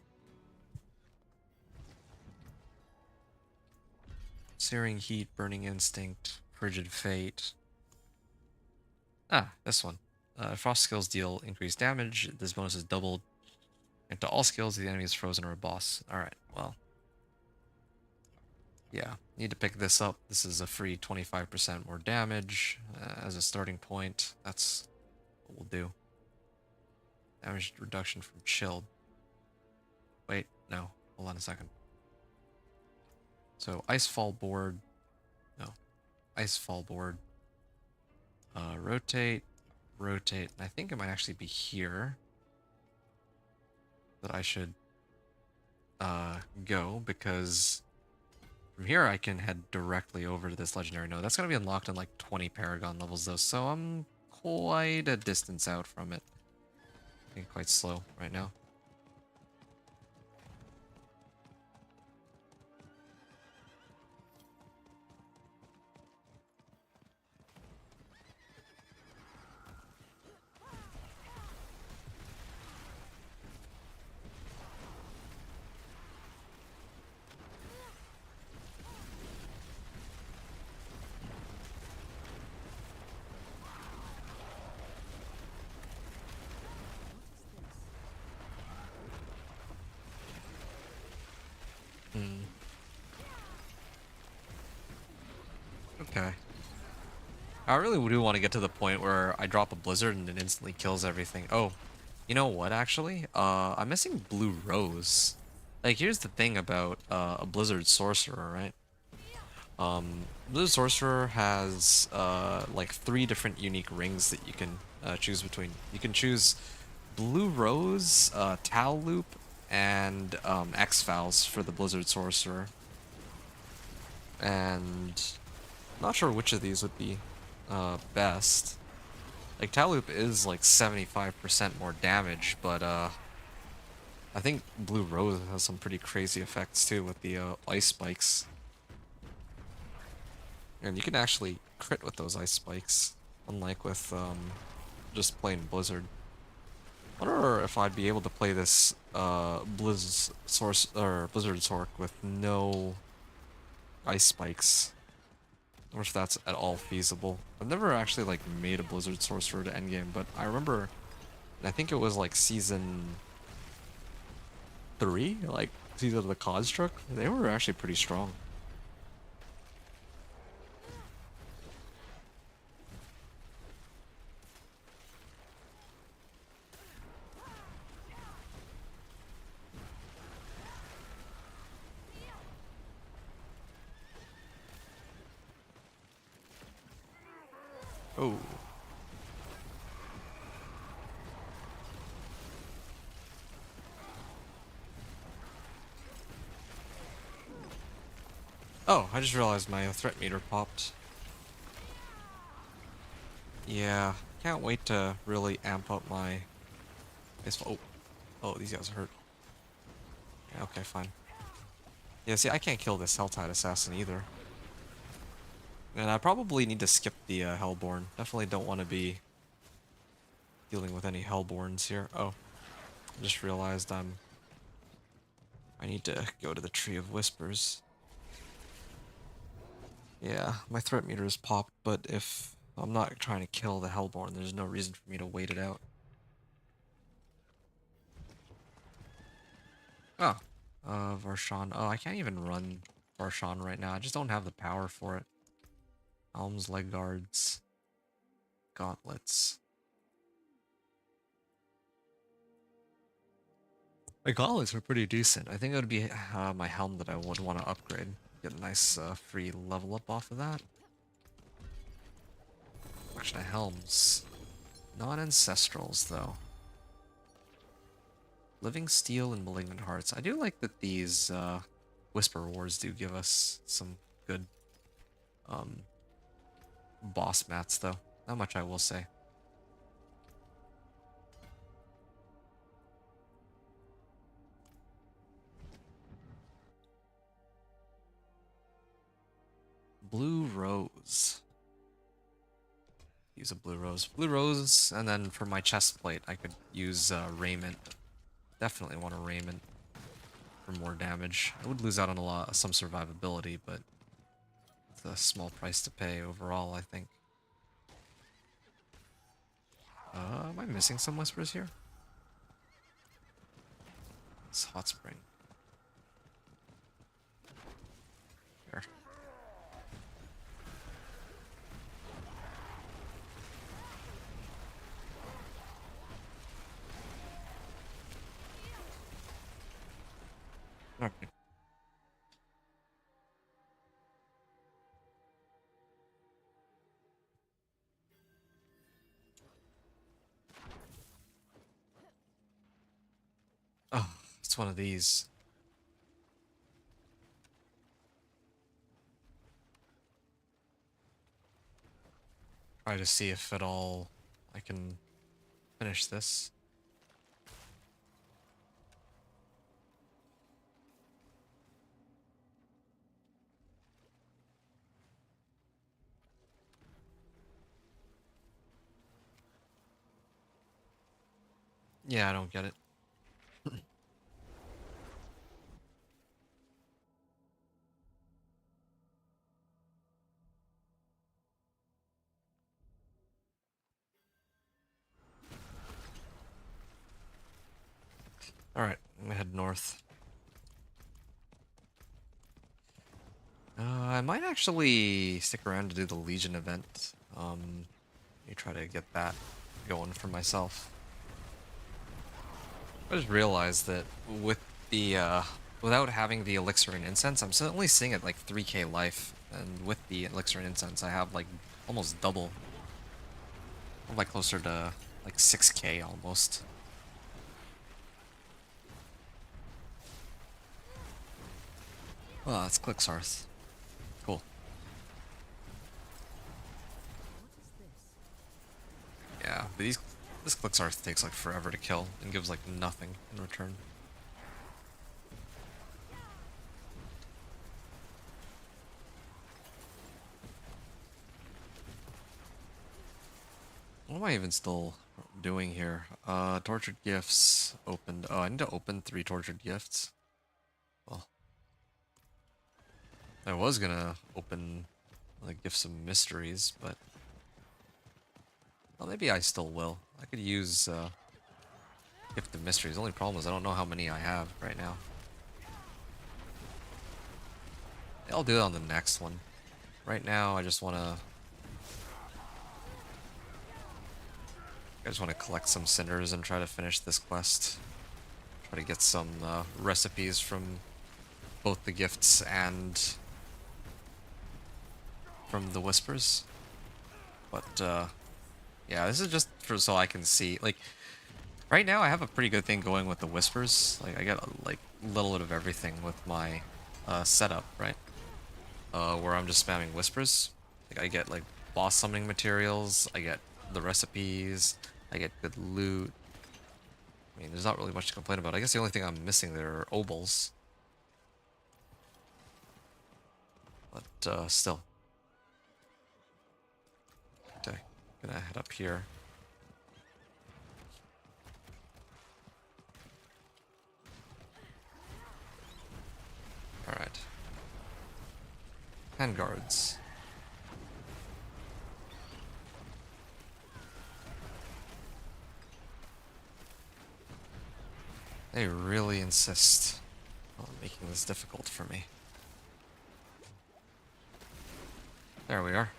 Searing Heat, Burning Instinct, Frigid Fate. Ah, this one. Frost skills deal increased damage. This bonus is doubled. And to all skills, the enemy is frozen or a boss. Alright, well. Yeah, need to pick this up. This is a free 25% more damage as a starting point. That's what we'll do. Damage reduction from chilled. Wait, no. Hold on a second. So Icefall board. No. Icefall board. Rotate. Rotate. And I think it might actually be here that I should go, because from here I can head directly over to this legendary node. That's going to be unlocked in like 20 Paragon levels though, so I'm quite a distance out from it. Being quite slow right now. Hmm. Okay. I really do want to get to the point where I drop a blizzard and it instantly kills everything. Oh, you know what actually? I'm missing Blue Rose. Like, here's the thing about a Blizzard Sorcerer, right? Blizzard Sorcerer has like 3 different unique rings that you can choose between. You can choose Blue Rose, Tal Loop, and X-Fouls for the Blizzard Sorcerer. And I'm not sure which of these would be best. Like, Tal Loop is like 75% more damage, but I think Blue Rose has some pretty crazy effects too with the ice spikes. And you can actually crit with those ice spikes, unlike with just plain Blizzard. I wonder if I'd be able to play this Blizzard Sorc with no ice spikes, or if that's at all feasible. I've never actually like made a Blizzard Sorcerer to endgame, but I remember, I think it was like season 3, like season of the Construct. They were actually pretty strong. Oh. Oh, I just realized my threat meter popped. Yeah, can't wait to really amp up my... Oh, oh, these guys hurt. Yeah, okay, fine. Yeah, see, I can't kill this Helltide Assassin either. And I probably need to skip the Hellborn. Definitely don't want to be dealing with any Hellborns here. Oh, I just realized I need to go to the Tree of Whispers. Yeah, my threat meter is popped, but if I'm not trying to kill the Hellborn, there's no reason for me to wait it out. Oh, Varshan. Oh, I can't even run Varshan right now. I just don't have the power for it. Helm's leg guards. Gauntlets. My gauntlets are pretty decent. I think it would be my helm that I would want to upgrade. Get a nice free level up off of that. Collection of helms. Not ancestrals, though. Living Steel and Malignant Hearts. I do like that these Whisper Wars do give us some good boss mats, though. Not much I will say. Blue Rose. Use a Blue Rose. Blue Rose, and then for my chest plate, I could use Raiment. Definitely want a Raiment for more damage. I would lose out on some survivability, but it's a small price to pay overall, I think. Am I missing some whispers here? It's Hot Spring. There. Okay. Oh, it's one of these. Try to see if at all I can finish this. Yeah, I don't get it. Alright, I'm gonna head north. I might actually stick around to do the Legion event. Let me try to get that going for myself. I just realized that with the, without having the Elixir and Incense, I'm only seeing at like 3k life. And with the Elixir and Incense, I have like almost double. I'm like closer to like 6k almost. Oh, that's Clicksarth. Cool. Yeah, but this Clicksarth takes like forever to kill and gives like nothing in return. What am I even still doing here? Tortured Gifts opened. Oh, I need to open 3 Tortured Gifts. Well, I was gonna open like Gifts of Mysteries, but well, maybe I still will. I could use Gift of Mysteries. The only problem is I don't know how many I have right now. I'll do it on the next one. Right now, I just want to collect some cinders and try to finish this quest. Try to get some recipes from both the gifts and from the whispers. But yeah, this is just for so I can see. Like right now, I have a pretty good thing going with the whispers. Like I get like a little bit of everything with my setup, right? Where I'm just spamming whispers. Like I get like boss summoning materials. I get the recipes. I get good loot. I mean, there's not really much to complain about. I guess the only thing I'm missing there are obols. But still. Okay, gonna head up here. Alright. Handguards. They really insist on making this difficult for me. There we are.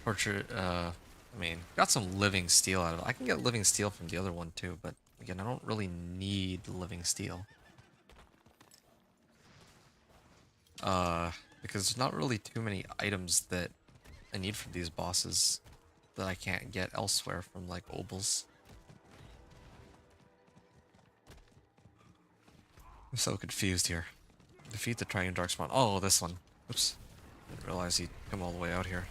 Torture, I mean, got some living steel out of it. I can get living steel from the other one too, but again, I don't really need living steel. Because there's not really too many items that I need from these bosses that I can't get elsewhere from, like, obols. I'm so confused here. Defeat the Triune Darkspawn. Oh, this one. Oops. Didn't realize he'd come all the way out here.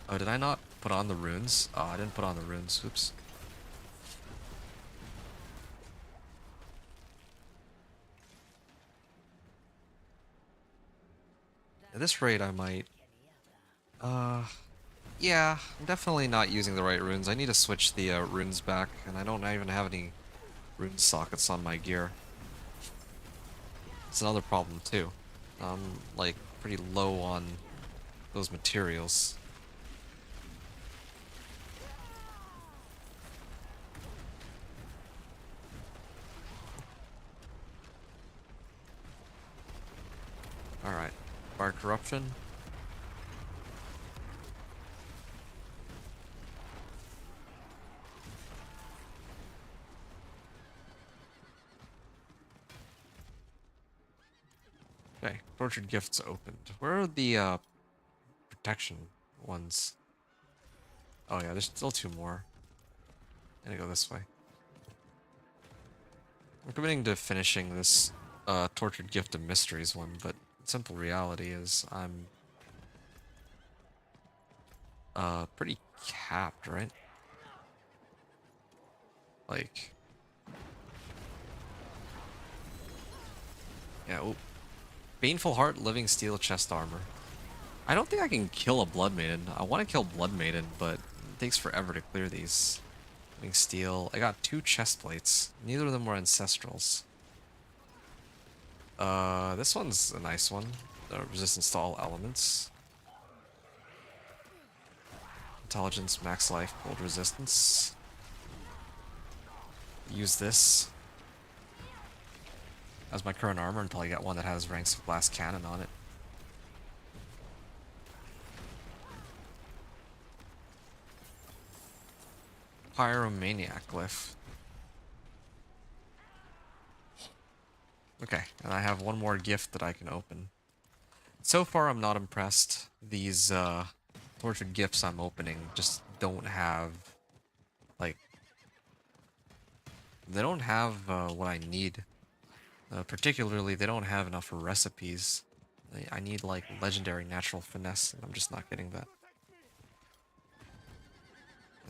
Oh, did I not put on the runes? Oh, I didn't put on the runes. Oops. At this rate, I might... Yeah, I'm definitely not using the right runes. I need to switch the runes back, and I don't even have any rune sockets on my gear. It's another problem, too. I'm, like, pretty low on those materials. Alright. Fire Corruption. Okay, tortured gifts opened. Where are the protection ones? Oh yeah, there's still two more. I'm gonna go this way. I'm committing to finishing this tortured gift of mysteries one, but simple reality is I'm pretty capped, right? Like, yeah, oh, Baneful Heart, Living Steel, Chest Armor. I don't think I can kill a Blood Maiden. I want to kill Blood Maiden, but it takes forever to clear these. Living Steel. I got two chest plates. Neither of them were Ancestrals. This one's a nice one. Resistance to all elements. Intelligence, max life, cold resistance. Use this as my current armor until I get one that has ranks of blast cannon on it. Pyromaniac glyph. Okay, and I have one more gift that I can open. So far, I'm not impressed. These tortured gifts I'm opening just don't have, like, they don't have what I need. Particularly, they don't have enough recipes. I need, like, legendary natural finesse, and I'm just not getting that.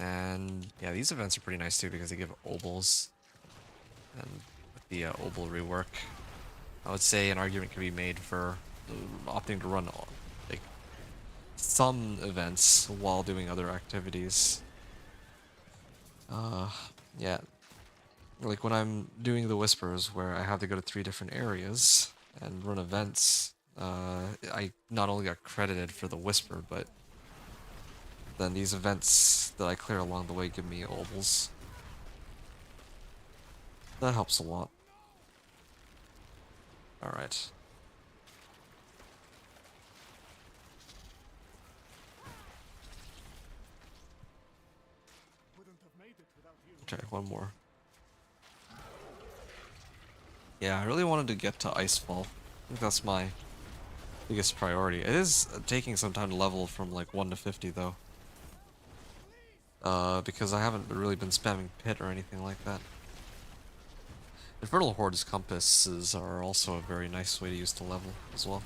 And, yeah, these events are pretty nice, too, because they give obols. And with the obol rework, I would say an argument can be made for opting to run, like, some events while doing other activities. Yeah. Like when I'm doing the Whispers, where I have to go to 3 different areas and run events, I not only got credited for the Whisper, but then these events that I clear along the way give me obols. That helps a lot. Alright. Okay, one more. Yeah, I really wanted to get to Icefall. I think that's my biggest priority. It is taking some time to level from like 1 to 50 though. Because I haven't really been spamming Pit or anything like that. Infernal Horde's compasses are also a very nice way to use to level as well.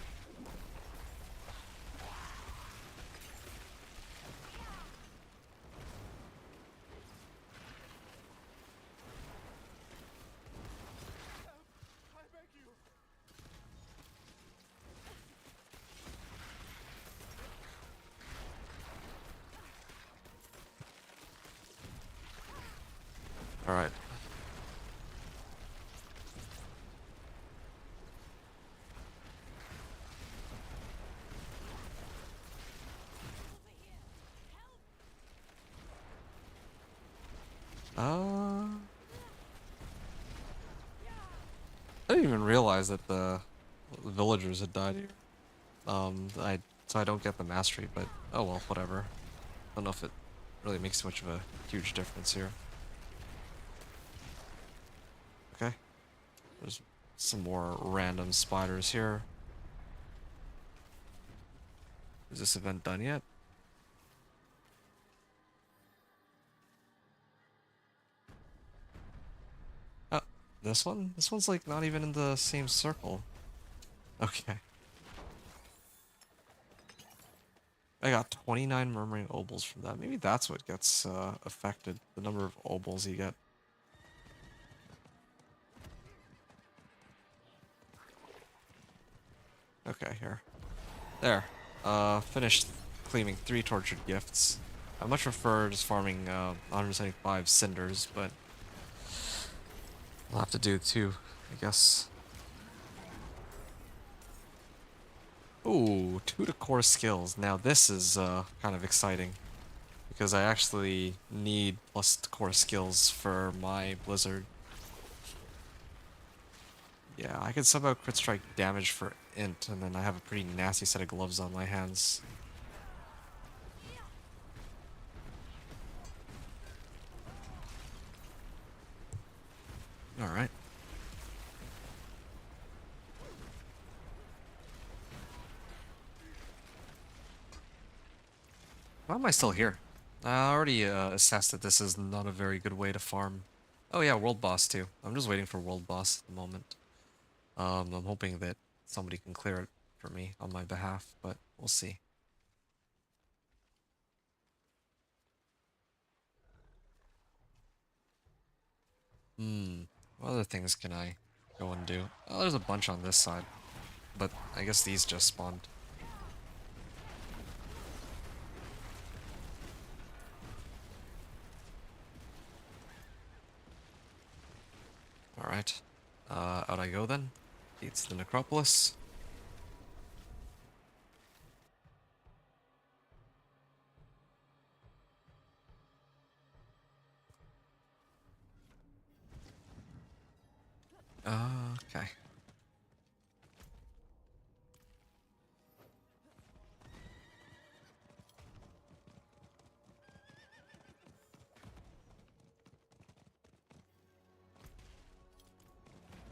Alright. I didn't even realize that the villagers had died here. So I don't get the mastery, but oh well, whatever. I don't know if it really makes much of a huge difference here. Okay. There's some more random spiders here. Is this event done yet? Oh, this one? This one's like not even in the same circle. Okay. I got 29 Murmuring Obols from that. Maybe that's what gets affected, the number of Obols you get. Okay, here. There. Finished claiming 3 tortured gifts. I much prefer just farming 175 cinders, but I'll have to do 2, I guess. Ooh, 2 to core skills. Now this is kind of exciting, because I actually need plus core skills for my Blizzard. Yeah, I can somehow crit strike damage for int, and then I have a pretty nasty set of gloves on my hands. Alright. Why am I still here? I already assessed that this is not a very good way to farm. Oh yeah, world boss too. I'm just waiting for world boss at the moment. I'm hoping that somebody can clear it for me on my behalf, but we'll see. What other things can I go and do? Oh, there's a bunch on this side, but I guess these just spawned. Alright. Out I go then. It's the necropolis. Okay.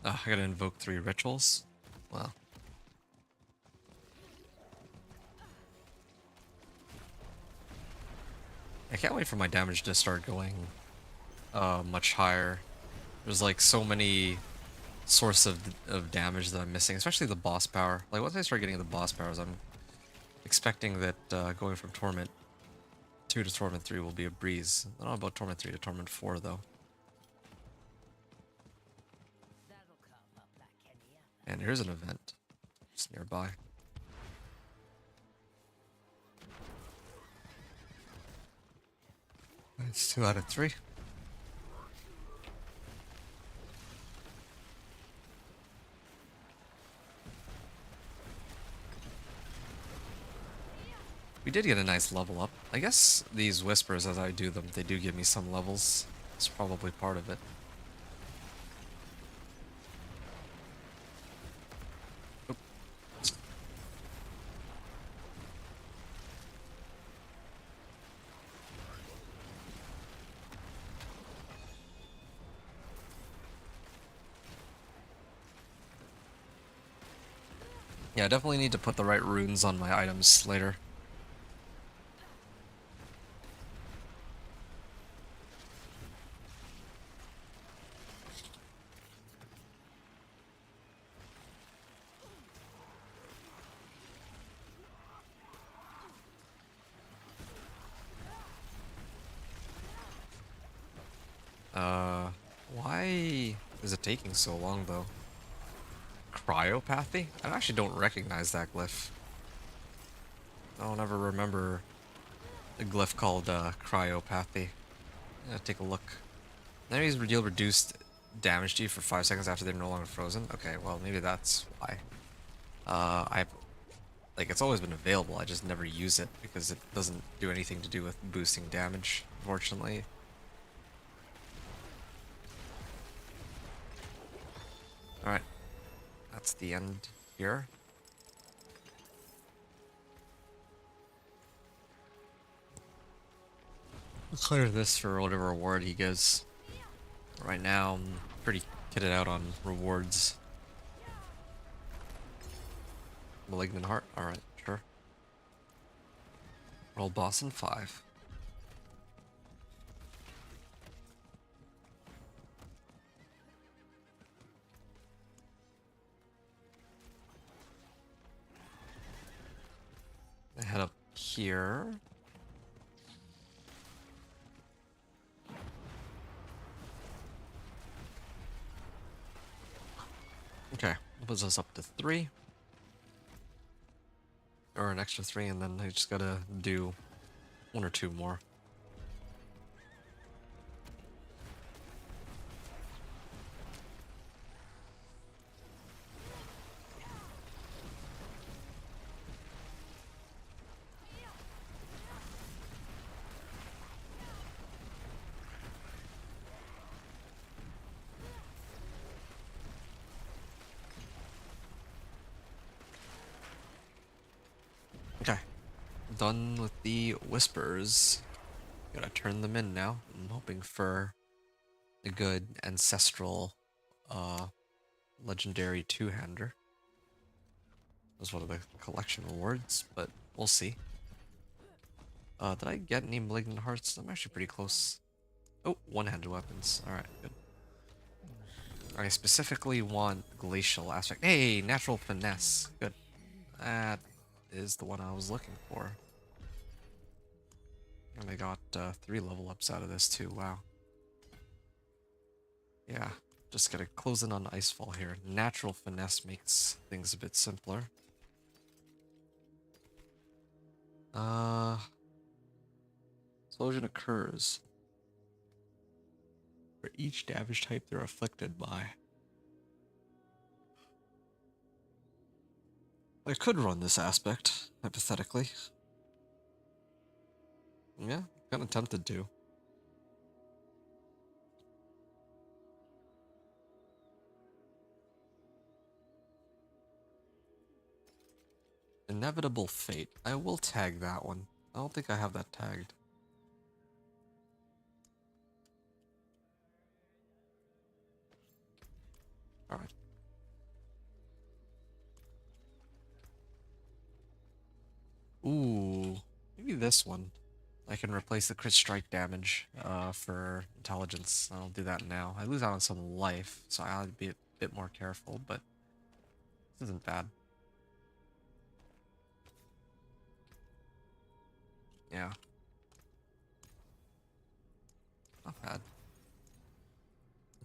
I gotta invoke 3 rituals. Wow. I can't wait for my damage to start going much higher. There's like so many source of damage that I'm missing, especially the boss power. Like once I start getting the boss powers, I'm expecting that going from Torment 2 to Torment 3 will be a breeze. I don't know about Torment 3 to Torment 4 though. That'll come up like any other. And here's an event just nearby. It's 2 out of 3. We did get a nice level up. I guess these whispers, as I do them, they do give me some levels. It's probably part of it. Oop. Yeah, I definitely need to put the right runes on my items later. Why is it taking so long though? Cryopathy? I actually don't recognize that glyph. I don't ever remember a glyph called cryopathy. Take a look. Enemies deal reduced damage to you for 5 seconds after they're no longer frozen. Okay, well maybe that's why. I like it's always been available. I just never use it because it doesn't do anything to do with boosting damage, unfortunately. All right, that's the end here. I'll clear this for whatever reward he gives. Right now, I'm pretty kitted out on rewards. Malignant Heart? Alright, sure. Roll boss in 5. I head up here. Okay, puts us up to 3. Or an extra 3, and then I just gotta do 1 or 2 more. Okay, done with the whispers. Gotta turn them in now. I'm hoping for a good ancestral legendary two-hander. That's one of the collection rewards, but we'll see. Did I get any Malignant Hearts? I'm actually pretty close. Oh, one-handed weapons. Alright, good. I specifically want Glacial Aspect. Hey, Natural Finesse. Good. That is the one I was looking for. And I got 3 level ups out of this too, wow. Yeah, just gotta close in on Icefall here. Natural Finesse makes things a bit simpler. Explosion occurs for each damage type they're afflicted by. I could run this aspect, hypothetically. Yeah, kind of tempted to. Inevitable Fate. I will tag that one. I don't think I have that tagged. Alright. Ooh, maybe this one. I can replace the crit strike damage for intelligence. I'll do that now. I lose out on some life, so I'll be a bit more careful, but this isn't bad. Yeah. Not bad.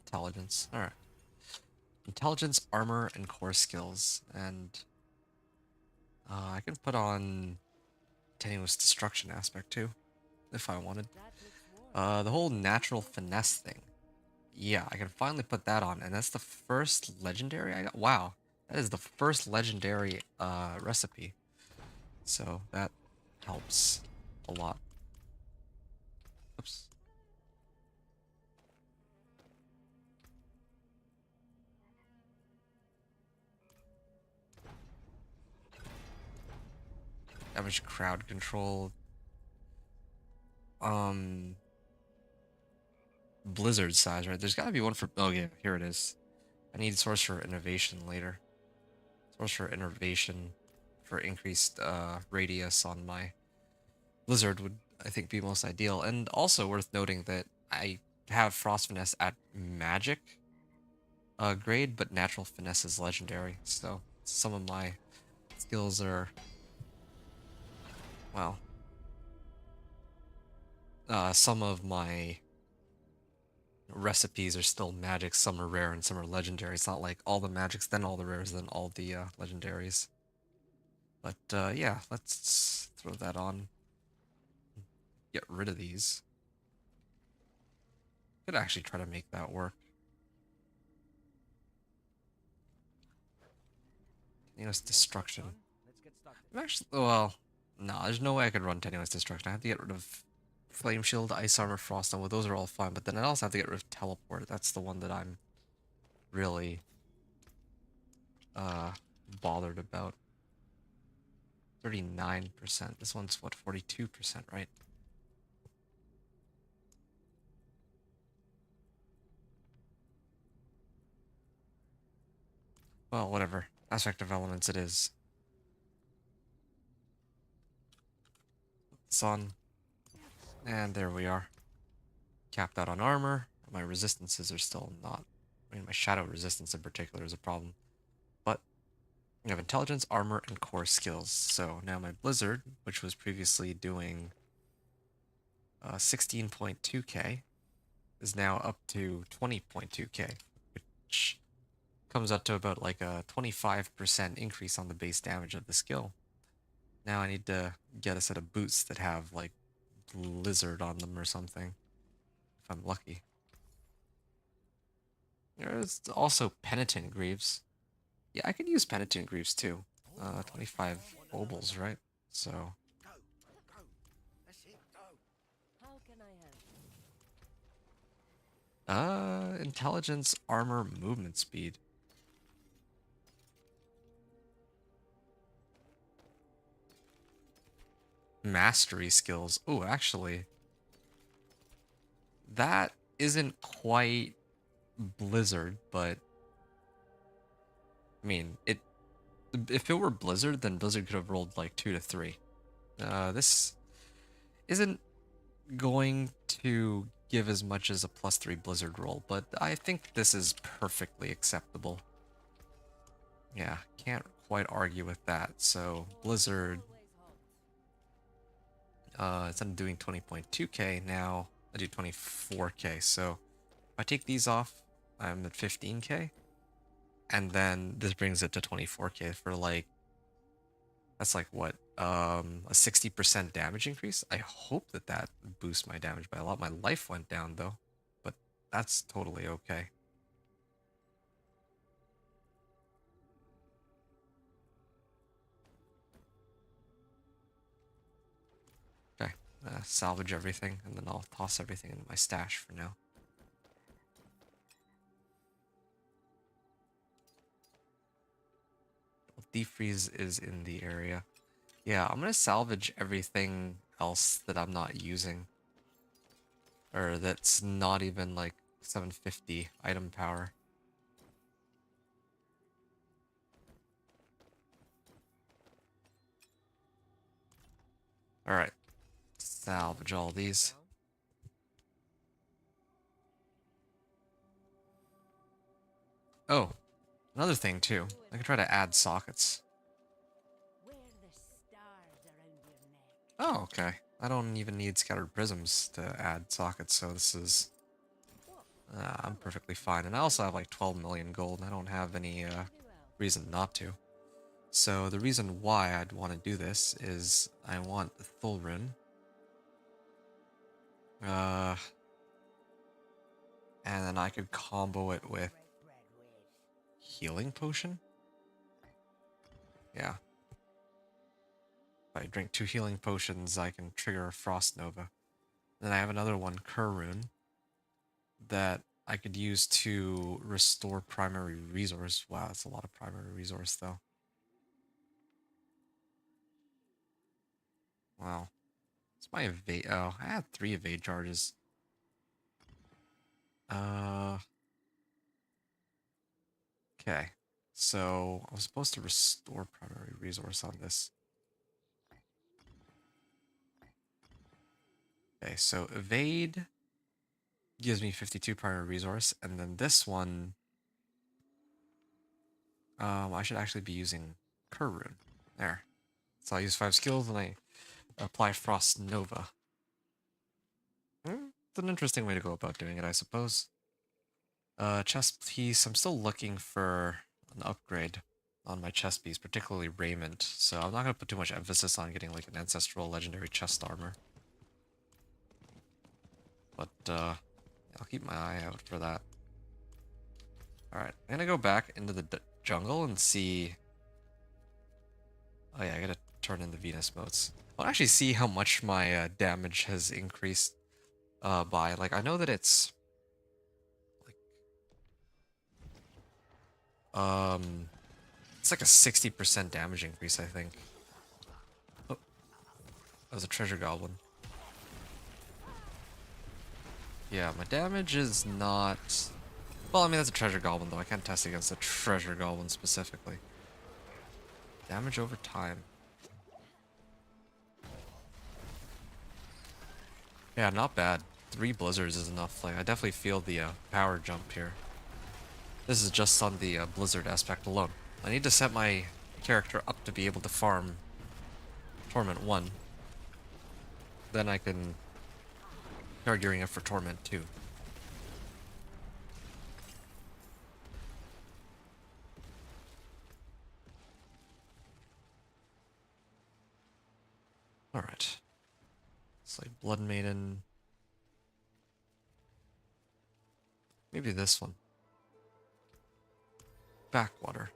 Intelligence. Alright. Intelligence, armor, and core skills. And I can put on Tenuous Destruction aspect too, if I wanted. The whole natural finesse thing. Yeah, I can finally put that on, and that's the first legendary I got. Wow, that is the first legendary recipe. So that helps a lot. Oops. Damage crowd control. Blizzard size, right? There's gotta be one for. Oh yeah, here it is. I need Sorcerer Innovation later. Sorcerer Innovation for increased radius on my Blizzard would, I think, be most ideal. And also worth noting that I have Frost Finesse at Magic grade, but Natural Finesse is legendary. So some of my skills are, well, some of my recipes are still magic, some are rare and some are legendary. It's not like all the magics, then all the rares, then all the legendaries. But yeah, let's throw that on. Get rid of these. Could actually try to make that work. Tenuous Destruction. I'm actually, well, no, there's no way I could run Tenuous Destruction. I have to get rid of Flame Shield, Ice Armor, Frost Armor. Those are all fine, but then I also have to get rid of Teleport. That's the one that I'm really bothered about. 39%. This one's what, 42%, right? Well, whatever. Aspect of Elements it is. Sun. And there we are. Capped out on armor. My resistances are still not. I mean, my shadow resistance in particular is a problem. But we have intelligence, armor, and core skills. So now my Blizzard, which was previously doing 16.2k, is now up to 20.2k, which comes up to about like a 25% increase on the base damage of the skill. Now I need to get a set of boots that have like Blizzard on them or something, if I'm lucky. There's also Penitent Greaves. Yeah, I could use Penitent Greaves too. 25 obols, right? So. How can I help? Intelligence, armor, movement speed. Mastery skills. Oh, actually, that isn't quite Blizzard, but I mean, if it were Blizzard, then Blizzard could have rolled like 2 to 3. This isn't going to give as much as a +3 blizzard roll, but I think this is perfectly acceptable. Yeah, can't quite argue with that. So blizzard, instead of doing 20.2k, now I do 24k. So if I take these off, I'm at 15k, and then this brings it to 24k for like, that's like what, a 60% damage increase. I hope that that boosts my damage by a lot. My life went down though, but that's totally okay. Okay, salvage everything, and then I'll toss everything into my stash for now. Defreeze is in the area. Yeah, I'm gonna salvage everything else that I'm not using. Or that's not even like 750 item power. Alright. Salvage all these. Oh, another thing too. I can try to add sockets. Wear the stars around your neck. Oh, okay. I don't even need scattered prisms to add sockets, so this is... I'm perfectly fine. And I also have like 12 million gold. I don't have any reason not to. So the reason why I'd want to do this is I want the Thul rune. And then I could combo it with healing potion. Yeah. If I drink 2 healing potions, I can trigger a Frost Nova. Then I have another one, Cur rune, that I could use to restore primary resource. Wow, that's a lot of primary resource though. Wow. It's my evade. Oh, I had 3 evade charges. Okay. So I was supposed to restore primary resource on this. Okay, so evade gives me 52 primary resource, and then this one, I should actually be using Cur rune. There. So I use 5 skills and I apply Frost Nova. It's an interesting way to go about doing it, I suppose. Chest piece. I'm still looking for an upgrade on my chest piece, particularly raiment. So I'm not going to put too much emphasis on getting like an ancestral legendary chest armor. But I'll keep my eye out for that. Alright, I'm going to go back into the jungle and see... Oh yeah, I gotta turn in the Venus motes. I'll actually see how much my damage has increased by. Like, I know that it's... It's like a 60% damage increase, I think. Oh, that was a treasure goblin. Yeah, my damage is not... Well, I mean, that's a treasure goblin, though. I can't test against a treasure goblin specifically. Damage over time. Yeah, not bad. 3 blizzards is enough. Like, I definitely feel the power jump here. This is just on the blizzard aspect alone. I need to set my character up to be able to farm Torment 1. Then I can start gearing up for Torment 2. Alright. It's like Blood Maiden. Maybe this one. Backwater.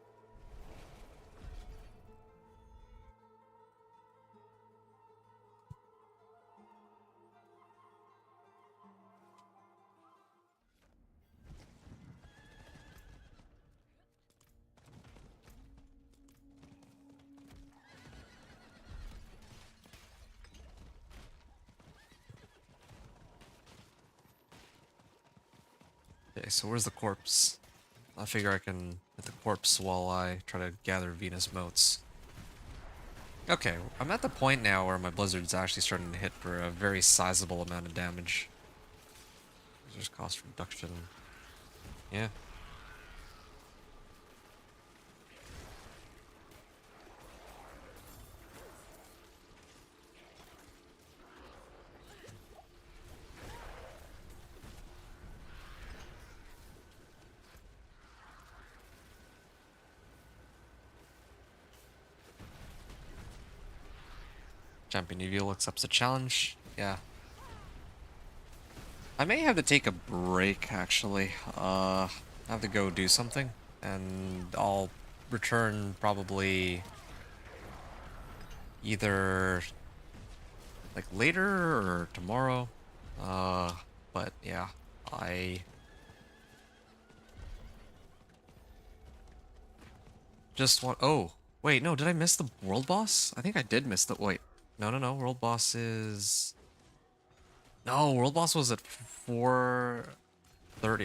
Okay, so where's the corpse? I figure I can hit the corpse while I try to gather Venus motes. Okay, I'm at the point now where my blizzard's actually starting to hit for a very sizable amount of damage. There's cost reduction. Yeah. Champion Evil accepts the challenge. Yeah. I may have to take a break, actually. I have to go do something. And I'll return probably either like later or tomorrow. But yeah, I just want. Oh, wait, no, did I miss the world boss? I think I did miss the. Wait, no. World boss is. No, world boss was at 4:30.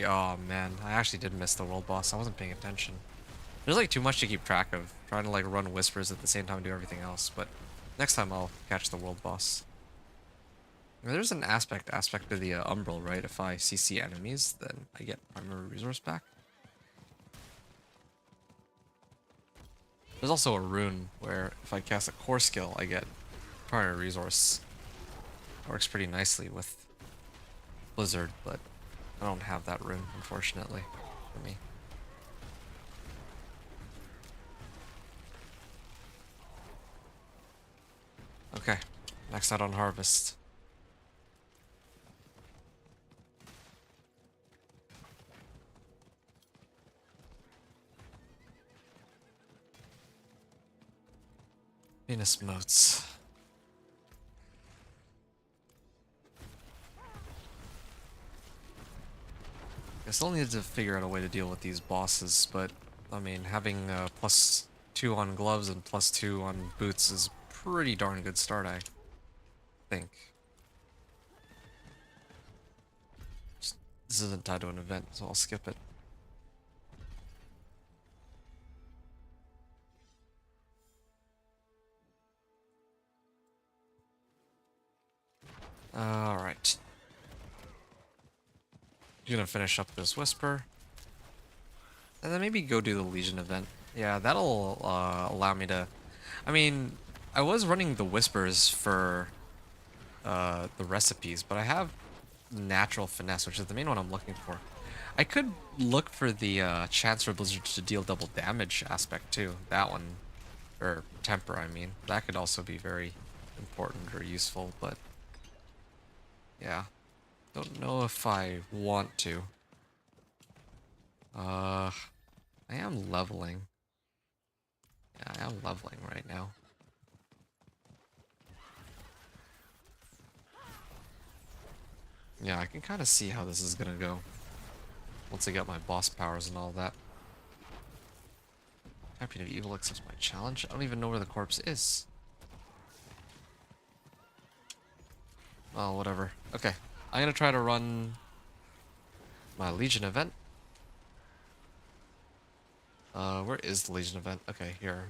Oh man, I actually did miss the world boss. I wasn't paying attention. There's like too much to keep track of. Trying to like run whispers at the same time and do everything else. But next time I'll catch the world boss. There's an aspect to the umbral, right? If I CC enemies, then I get primary resource back. There's also a rune where if I cast a core skill, I get primary resource. It works pretty nicely with Blizzard, but I don't have that rune, unfortunately, for me. Okay, next out on Harvest. Venus motes. I still need to figure out a way to deal with these bosses, but I mean, having +2 on gloves and +2 on boots is pretty darn good start, I think. This isn't tied to an event, so I'll skip it. Alright. Gonna finish up this Whisper. And then maybe go do the Legion event. Yeah, that'll allow me to... I mean, I was running the Whispers for the recipes, but I have Natural Finesse, which is the main one I'm looking for. I could look for the chance for Blizzard to deal double damage aspect too. That one. Or Temper, I mean. That could also be very important or useful, but... Yeah. Don't know if I want to. I am leveling. Yeah, I am leveling right now. Yeah, I can kind of see how this is gonna go. Once I get my boss powers and all that. Champion of Evil accepts my challenge. I don't even know where the corpse is. Well, whatever. Okay. I'm gonna try to run my Legion event. Where is the Legion event? Okay, here.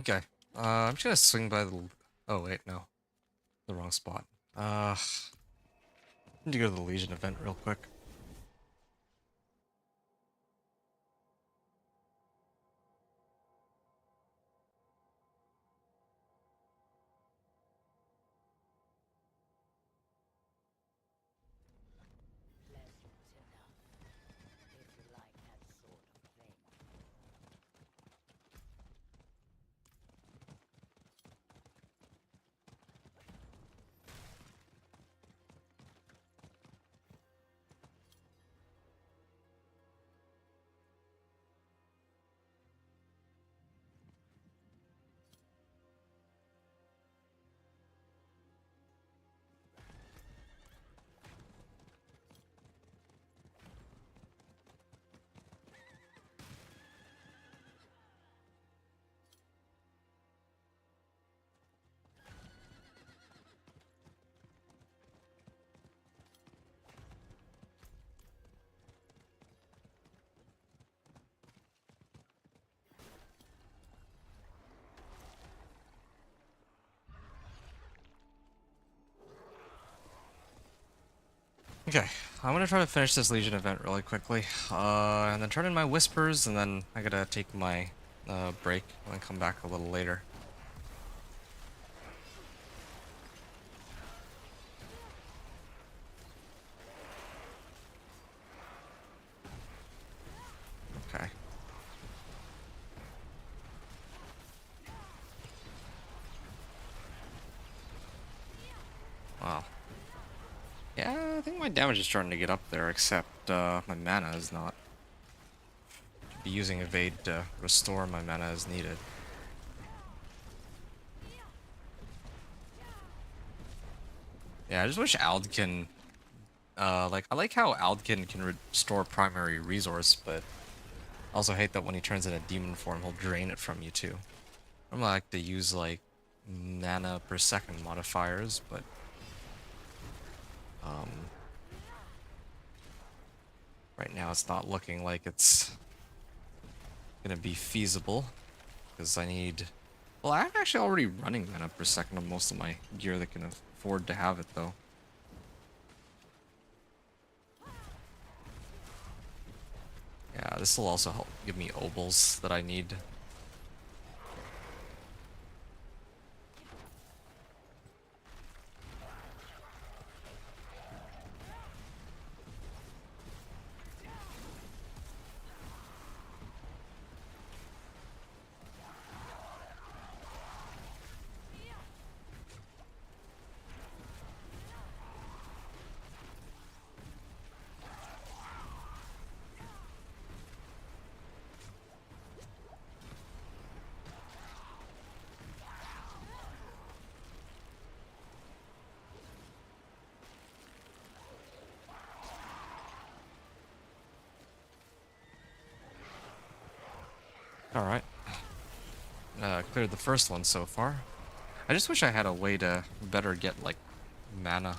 Okay. I'm just gonna swing by the... Oh, wait, no. The wrong spot. Need to go to the Legion event real quick. Pleasant enough, if you like that sort of thing. Okay, I'm gonna try to finish this Legion event really quickly, and then turn in my Whispers, and then I gotta take my break and then come back a little later. Okay. Wow. Yeah, I think my damage is starting to get up there, except my mana is not. Should be using Evade to restore my mana as needed. Yeah, I just wish Aldkin... I like how Aldkin can restore primary resource, but I also hate that when he turns into demon form, he'll drain it from you too. I'm gonna like to use like mana per second modifiers, but um, right now it's not looking like it's gonna be feasible because I need. Well, I'm actually already running mana per second on most of my gear that can afford to have it though. Yeah, this will also help give me obols that I need. Alright. Cleared the first one so far. I just wish I had a way to better get, like, mana.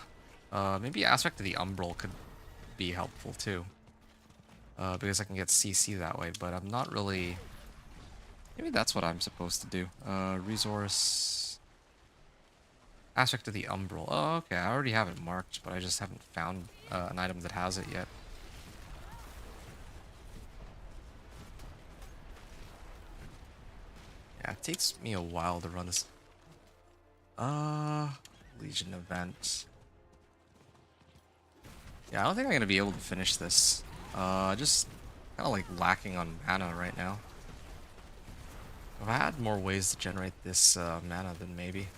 Maybe Aspect of the Umbral could be helpful, too. Because I can get CC that way, but I'm not really... Maybe that's what I'm supposed to do. Resource... Aspect of the Umbral. Oh, okay, I already have it marked, but I just haven't found an item that has it yet. Yeah, it takes me a while to run this. Legion event. Yeah, I don't think I'm gonna be able to finish this. Just kind of like lacking on mana right now. If I had more ways to generate this mana, then maybe.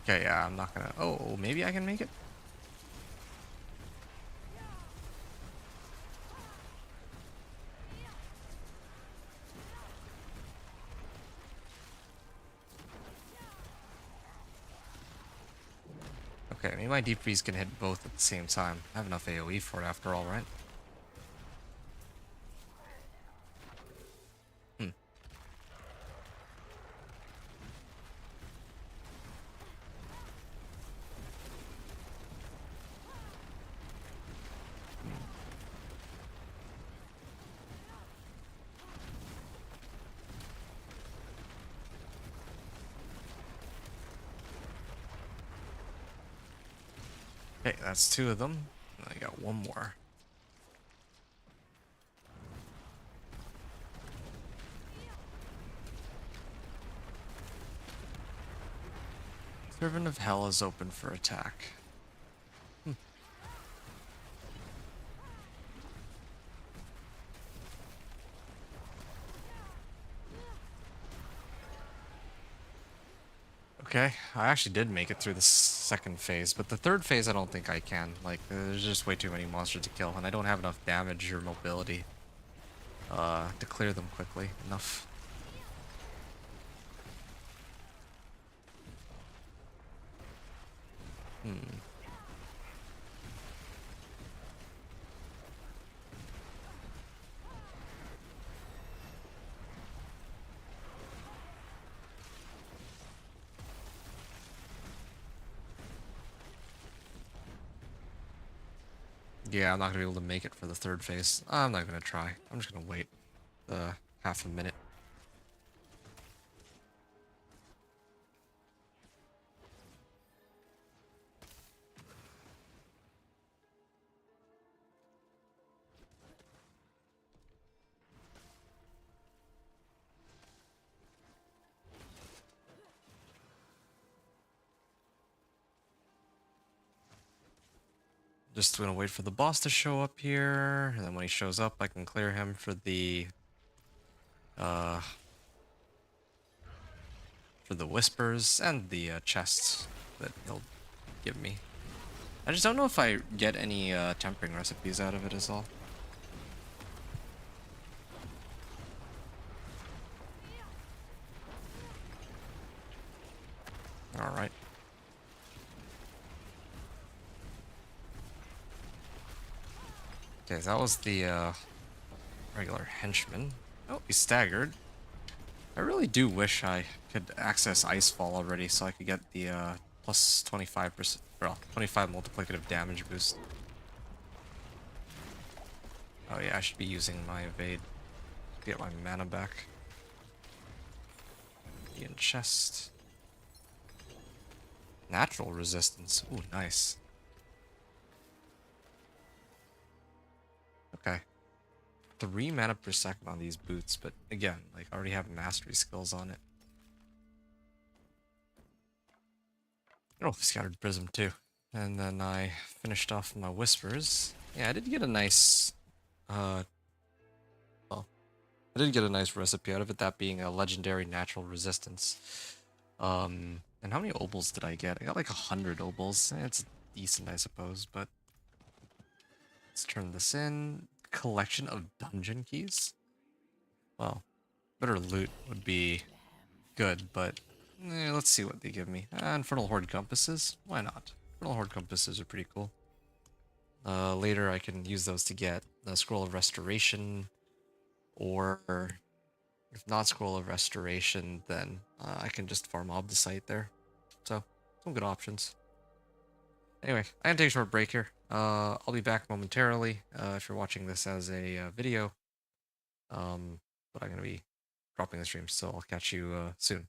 Okay, yeah, I'm not gonna... Oh, maybe I can make it? Okay, maybe my Deep Freeze can hit both at the same time. I have enough AoE for it after all, right? Hmm. Okay, that's two of them. I got one more. Servant of Hell is open for attack. Okay, I actually did make it through the second phase, but the third phase I don't think I can. Like, there's just way too many monsters to kill, and I don't have enough damage or mobility to clear them quickly enough. Hmm. Yeah, I'm not gonna be able to make it for the third phase. I'm not gonna try. I'm just gonna wait half a minute. Just gonna wait for the boss to show up here, and then when he shows up, I can clear him uh for the whispers and the chests that he'll give me. I just don't know if I get any tempering recipes out of it is all. All right. Okay, that was the regular henchman. Oh, he's staggered. I really do wish I could access Icefall already so I could get the plus 25%, well, 25 multiplicative damage boost. Oh yeah, I should be using my evade to get my mana back. In chest. Natural resistance. Ooh, nice. Okay. 3 mana per second on these boots, but again, like I already have mastery skills on it. Oh, Scattered Prism too. And then I finished off my Whispers. Yeah, I did get a nice, well, I did get a nice recipe out of it, that being a legendary natural resistance. And how many obols did I get? I got like 100 obols. It's decent, I suppose, but let's turn this in. Collection of dungeon keys? Well, better loot would be good, but let's see what they give me. Infernal Horde compasses? Why not? Infernal Horde compasses are pretty cool. Later I can use those to get the Scroll of Restoration, or if not Scroll of Restoration, then I can just farm Mob the site there. So, some good options. Anyway, I'm gonna take a short break here. I'll be back momentarily if you're watching this as a video. But I'm gonna be dropping the stream, so I'll catch you soon.